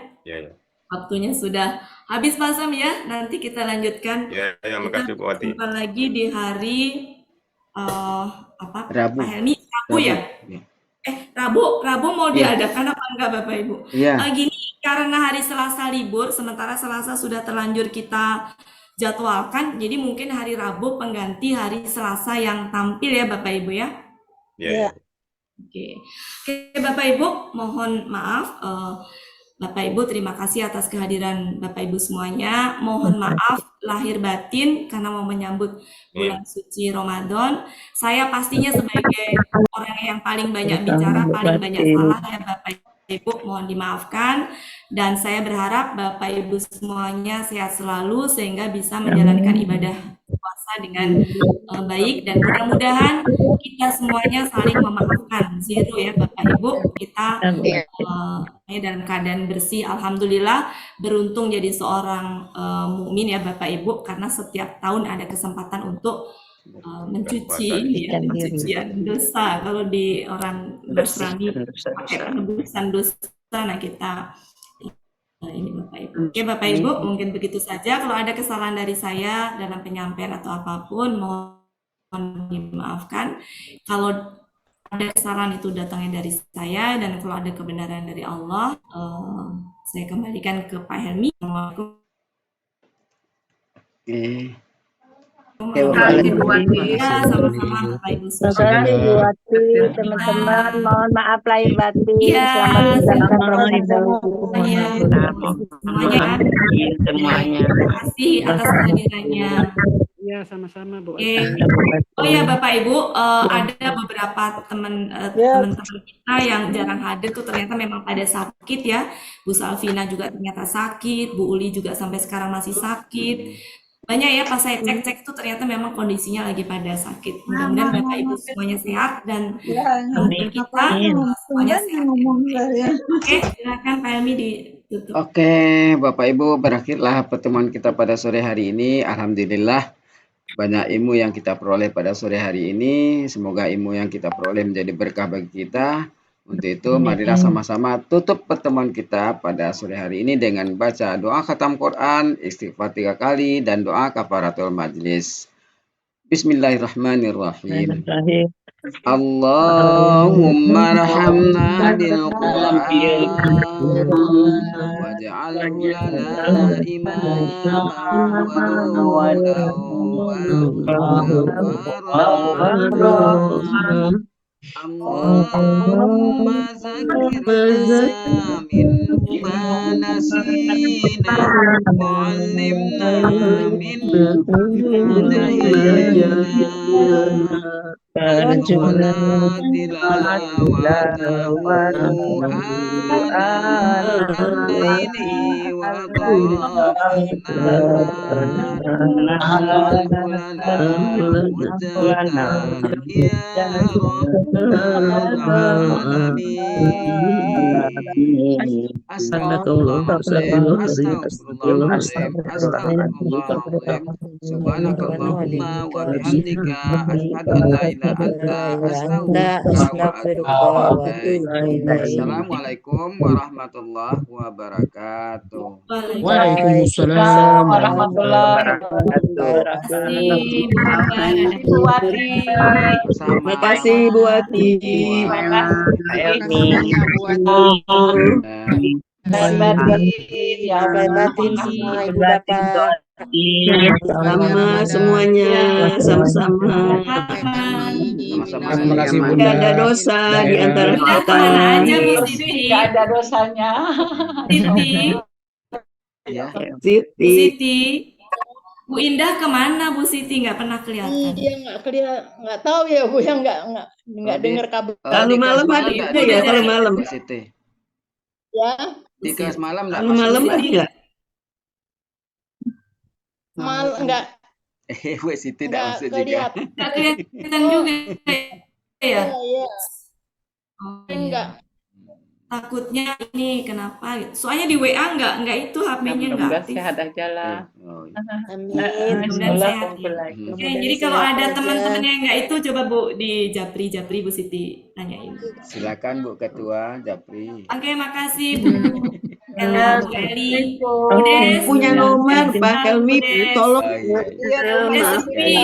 Waktunya sudah habis Pak Sam ya. Nanti kita lanjutkan. Makasih Bu Wati. Jumpa lagi di hari apa Rabu. Pak Helmi, Rabu ya? Ya. Rabu mau Iya. diadakan apa enggak Bapak Ibu? Iya. Gini, karena hari Selasa libur, sementara Selasa sudah terlanjur kita jadwalkan, jadi mungkin hari Rabu pengganti hari Selasa yang tampil ya Bapak Ibu ya. Iya. Oke, Bapak Ibu, mohon maaf. Bapak Ibu, terima kasih atas kehadiran Bapak Ibu semuanya. Mohon maaf lahir batin karena mau menyambut bulan suci Ramadan. Saya pastinya sebagai orang yang paling banyak bicara, paling banyak salah ya Bapak Ibu, mohon dimaafkan. Dan saya berharap Bapak Ibu semuanya sehat selalu sehingga bisa menjalankan ibadah puasa dengan baik, dan mudah-mudahan kita semuanya saling memaafkan. Zero ya Bapak Ibu, kita dalam keadaan bersih. Alhamdulillah beruntung jadi seorang mukmin ya Bapak Ibu, karena setiap tahun ada kesempatan untuk mencuci pencucian dosa. Kalau di orang Nasrani pakai penebusan dosa, nah kita ini Bapak Ibu. Oke Bapak Ibu, mungkin begitu saja. Kalau ada kesalahan dari saya dalam penyampaian atau apapun, mohon dimaafkan. Kalau ada kesalahan itu datangnya dari saya, dan kalau ada kebenaran dari Allah, saya kembalikan ke Pak Helmi. Oke. Ya, sama-sama Bapak Ibu Terima kasih Bu Wati, teman-teman. Mohon maaf lahir batin. Iya, Selamat menjalankan semuanya. Terima kasih atas kehadirannya. Iya, sama-sama Bu. Oh ya Bapak Ibu, ada beberapa teman-teman kita yang jarang hadir tuh ternyata memang pada sakit ya. Bu Salvina juga ternyata sakit, Bu Uli juga sampai sekarang masih sakit. Banyak ya, pas saya cek-cek tuh ternyata memang kondisinya lagi pada sakit. Mudah-mudahan Bapak Ibu semuanya sehat dan kita semuanya sehat. Oke, silakan Pak Helmi ditutup. Oke, Bapak Ibu, berakhirlah pertemuan kita pada sore hari ini. Alhamdulillah banyak ilmu yang kita peroleh pada sore hari ini. Semoga ilmu yang kita peroleh menjadi berkah bagi kita. Untuk itu, marilah sama-sama tutup pertemuan kita pada sore hari ini dengan baca doa khatam Quran, istighfar 3 kali, dan doa kafaratul majlis. Bismillahirrahmanirrahim. Allahumma rahamna bil Quran waj'alhu lana imama wa nuran. Allahumma zakirna minhu ma nasina wa 'allimna minhu ma jahilna warzuqna tilawatahu al-laili wa Subhanakallahumma wa bihamdika asyhadu an la ilaha illa anta astaghfiruka wa atubu ilaik. Assalamualaikum warahmatullahi wabarakatuh. Waalaikumsalam warahmatullahi wabarakatuh. Terima kasih Bu Wati. Ya batin semua Ibu Bapak. Sama semuanya, sama-sama. Terima kasih Bunda. Tidak ada dosa di antara kita. Kemana aja Bu Siti? Nggak ada dosanya. Siti. Ya. Siti. Siti. Bu Indah kemana Bu Siti? Nggak pernah kelihatan. Iya nggak kelihatan, nggak tahu ya Bu yang nggak dengar kabar. Kalau malam ada ya, kalau malam. Siti. Ya. Di kelas malam enggak? Kalau malam ada enggak? Enggak. Bu Siti enggak masuk juga. Nggak kelihatan juga ya? Iya. Oh, Enggak. Takutnya ini kenapa? Soalnya di WA nggak itu HP-nya nggak aktif. Sehat aja lah. Amin. Mudah-mudahan sehat ya. Oke, jadi kalau ada teman-teman yang nggak itu coba Bu di Japri Bu Siti tanyain. Silakan Bu Ketua Japri. Oke, makasih Bu Ella, Bu Eli, Bu Des. Punya nomor Pak Helmi, tolong. Oh, iya.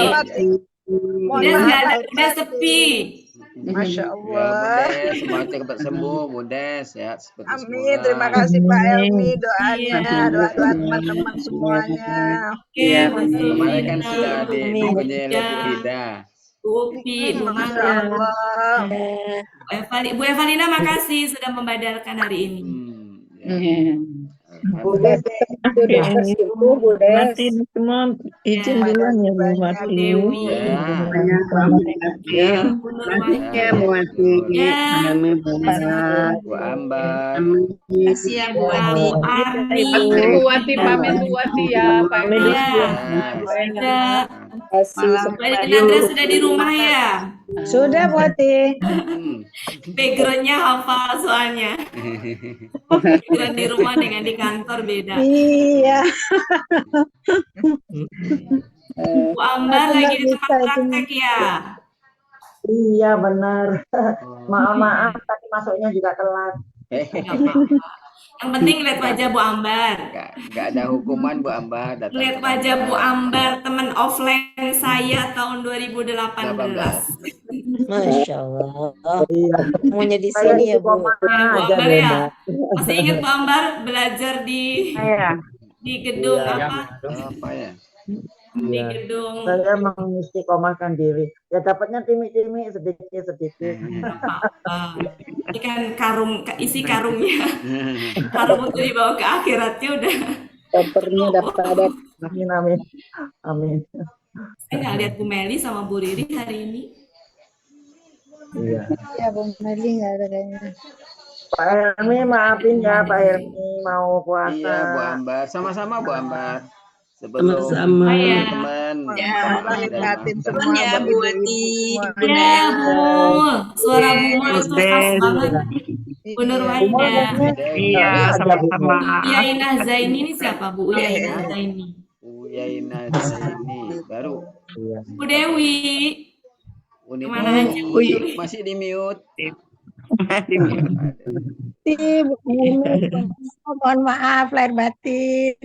Maaf. Mohon Budes maaf nggak ada, lahir udah batin. sepi. Masya Ya, Allah. Budes, semoga cepat sembuh, Budes, sehat seperti Amin. Terima semula. kasih Pak Helmi Iya. doanya, doa-doa teman-teman semuanya. Oke, Bu Kemarin kan Sufina, sudah Bu dikunjungi oleh Bu Ida, Rida. Bu Upi, Bu Masya Mara, Allah. Bu Evalina, makasih sudah membadalkan hari ini. Ya. Budes sudah tersentuh, Budes. Martin semua izin Ya, duluan ya Bu banyak. Martin. Dewi, Ya. Ya. Bu Nurwahida, Bu Ati, ya, Bu Ambar, makasih ya Bu Ati, Bu Arni, Bu Wati pamit Bu Wati ya, Pak Pamit Edi. ya, sudah. Kasih Bu Nandra sudah di rumah ya? Sudah Bu Ati. Backgroundnya hafal soalnya. Background di rumah dengan di kantor beda. Iya. Bu Ambar lagi di tempat praktek ya? Iya benar. Maaf tapi masuknya juga telat. Nggak apa-apa. Yang penting lihat wajah Bu Ambar. Nggak ada hukuman Bu Ambar datang. Lihat wajah Bu Ambar, teman offline saya tahun 2018. Masya Allah. Semuanya di sini ya Bu. Bu Ambar ya? Masih ingat Bu Ambar belajar di gedung apa? Apa ya? Di gedung Saya mengistiqomahkan diri. Ya dapatnya timik-timik sedikit-sedikit. ini kan isi karungnya. Karung untuk dibawa ke akhiratnya udah. Kopernya dapat. Amin amin. Amin. Saya nggak lihat Bu Meli sama Bu Riri hari ini. Iya. Ya Bu Meli nggak ada kayaknya. Pak Helmi maafin ya Pak Helmi mau puasa. Iya Bu Ambar, sama-sama Bu Ambar. Sebelum Sama-sama. teman-teman Lahir batin semua Ya, Bu Wati. Ya Bu, suara Bu Mul itu khas banget. Bu Nurwahida. Iya, sama-sama. Yainah Zaini ini siapa Bu? Yainah Zaini. Yainah Zaini baru. Bu Dewi. Kemana aja Bu Dewi? Masih di mute. Mohon maaf lahir batin.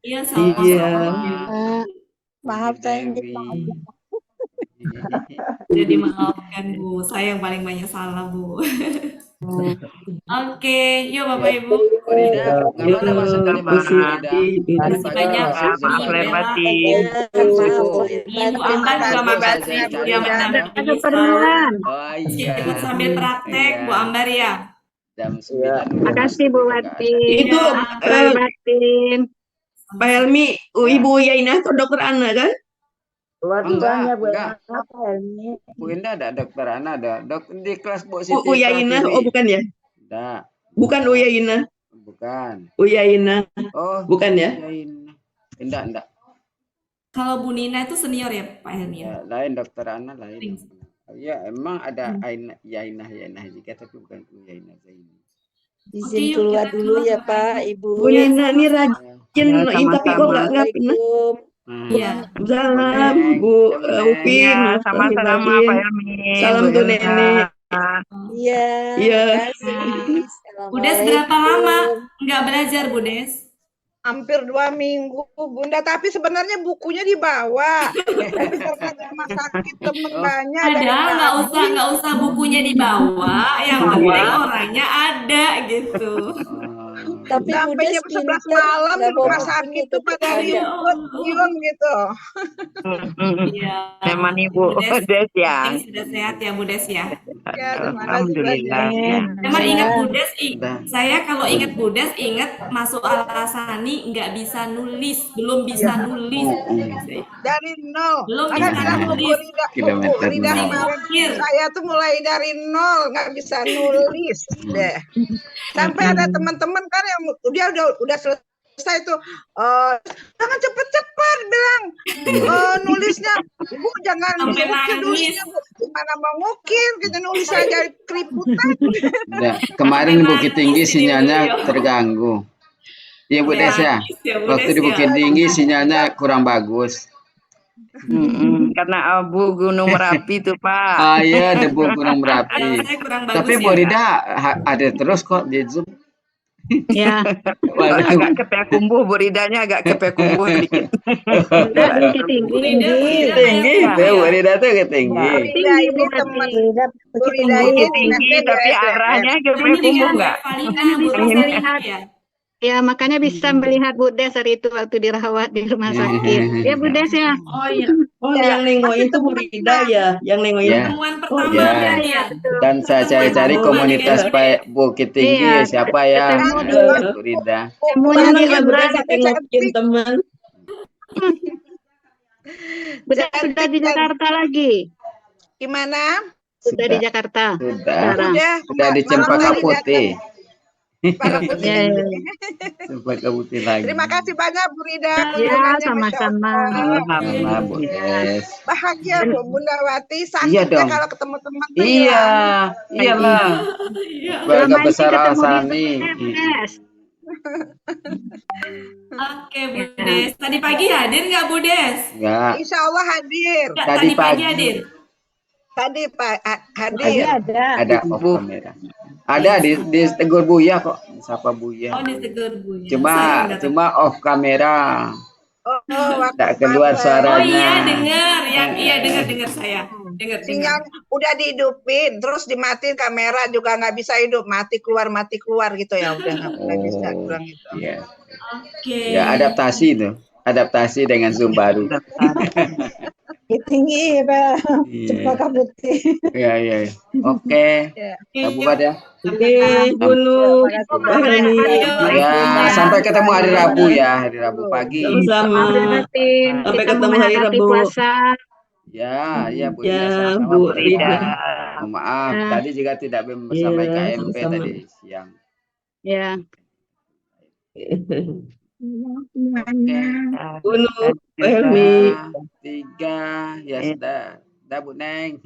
Iya sama-sama. Maaf saya Sudah dimaafkan Bu. Saya yang paling banyak salah Bu. Oke, yuk Bapak Ibu. Rida, nggak mana masuk dari mana Rida? Makasih banyak Bu Bella. Ibu Ambar juga makasih sudah mendampingi Oh iya. ikut sambil praktek Bu Ambar ya. Jam 9. Makasih Bu Wati. Itu lahir batin. Pak Helmi, Ibu Yainah atau Dokter Ana kan? Keluarganya Bu enggak. Pak Helmi. Bu Indah ada Dokter Ana ada. Di kelas Bu Siti. Yainah, oh bukan ya? Enggak, Bukan Yainah. bukan. Yainah. Oh, Bukan ya? Yainah. Enggak. Kalau Bu Nina itu senior ya Pak Helmi ya? Ya, lain Dokter Ana lain. Ya, emang ada Yainah juga tapi bukan Bu Yainah Zaini. Izin keluar dulu ya Pak, Ibu. Bu Yainah ini rajin, tapi kok nggak pernah. Iya. Salam Bu Upi, Sama-sama Pak Helmi. Salam tuh Nenek. Iya. Iya. Udah berapa lama nggak belajar Bu Des? Hampir 2 minggu Bunda, tapi sebenarnya bukunya dibawa. Tapi karena rumah sakit temen banyak. Ada, nggak usah bukunya dibawa, yang penting orangnya ada gitu. Tapi sampai jam 11 malam di rumah sakit tuh pada ribut gitu. Iya. Memang Ibu Des ya. Sudah sehat ya Bu Des ya. Ya, terima kasih Alhamdulillah. Emang ingat Bu Des, saya kalau ingat Bu Des ingat masuk Al-Asani nggak bisa nulis, belum bisa nulis. Dari nol. Belum Karena bisa bilang nulis. Rida kemarin saya tuh mulai dari nol, nggak bisa nulis deh. Sampai ada teman-teman kan yang dia udah selesai tuh, jangan cepet-cepet bilang nulisnya, Bu jangan ngukir nulisnya Bu, gimana mau ngukir kita nulis aja keriputan. Nah, kemarin di Bukit Tinggi sinyalnya terganggu. Iya Bu Des ya. Waktu di Bukit Tinggi sinyalnya kurang bagus. Karena abu Gunung Merapi tuh Pak. Ah iya debu Gunung Merapi. Tapi Bu Rida ada terus kok di Zoom. Ya, Agak kepek kumbuh, Bu Ridanya agak kepek kumbuh dikit. Rida tinggi tinggi. Tinggi itu, Bu Rida tuh tinggi. Bu Rida ini teman Bu Rida ini dinasnya di tapi SDM. arahnya ke Ini kumbuh dengan nggak? Valina, Makanya Bu bisa Rosa melihat. ya. Ya, makanya bisa melihat Bu Des hari itu waktu dirawat di rumah sakit. Ya, Bu Des ya. Oh iya. Oh, yang nengokin tuh Bu Rida ya, yang nengokin. Ya. Pertemuan Oh, pertama ya. berarti ya. Betul. Dan saya cari-cari Pertemuan komunitas dengan Pak Bukit Tinggi Iya, siapa ya? ketemu di Bu Rida. temunya di Senang ya Bu Des Amran. nengokin teman. Bu Des sudah di Jakarta lagi. Gimana? Sudah di Jakarta. Sudah. Sekarang. Sudah di malam Cempaka tadi Putih. Cempaka Putih. Ya, ya. Cempaka Putih lagi. Terima kasih banyak Bu Rida Ya, kunjungannya, Masya sama-sama. Allah. Sama Bu Des. Bahagia Bu Bundawati, Iya sakitnya dong. kalau ketemu teman tuh Iya, hilang. iyalah. Keluarga Selama ini besar ketemu di Alsani. Bu Des. Oke, Bu Des. Tadi pagi hadir nggak Bu Des? Enggak. Insya Allah hadir. Nggak, Tadi tadi pagi pagi. hadir. Tadi Pak Tadi hadir. Ada off kamera. Ada di tegur Buya kok. Sapa Buya. Oh, ditegur Bu ya. Cuma Saya nggak tahu. cuma off kamera. Oh, waktu Tak keluar malam. Oh suaranya. iya, dengar. Iya, dengar saya. Dengar. Sinyal udah dihidupin, terus dimatiin kamera juga nggak bisa hidup, mati keluar gitu ya, udah nggak bisa Oh, kurang itu. iya. Oke. Ya adaptasi itu. Adaptasi dengan Zoom baru. Tinggi, Pak. Iya. Putih. Iya. Oke. Ya. Kita buat ya. Oke, Bunu. Mbak Helmi. Ya, sampai ketemu hari Rabu ya, hari Rabu pagi. Sama-sama. Sampai ketemu hari Rabu. Ya, Bu Ya, Ida, sama-sama Bu Bu Ida. Rida. Mohon maaf, tadi juga tidak Iya, sampai KMP sama-sama. tadi siang. Ya. Oke. Bunu, Mbak Helmi. 3, ya sudah. Dah Bu Neng.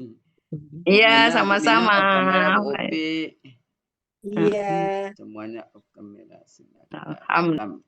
Iya, Semuanya, Bu Nina, sama-sama. off kamera, Bu Upi. Iya. Semuanya off kamera. Alhamdulillah.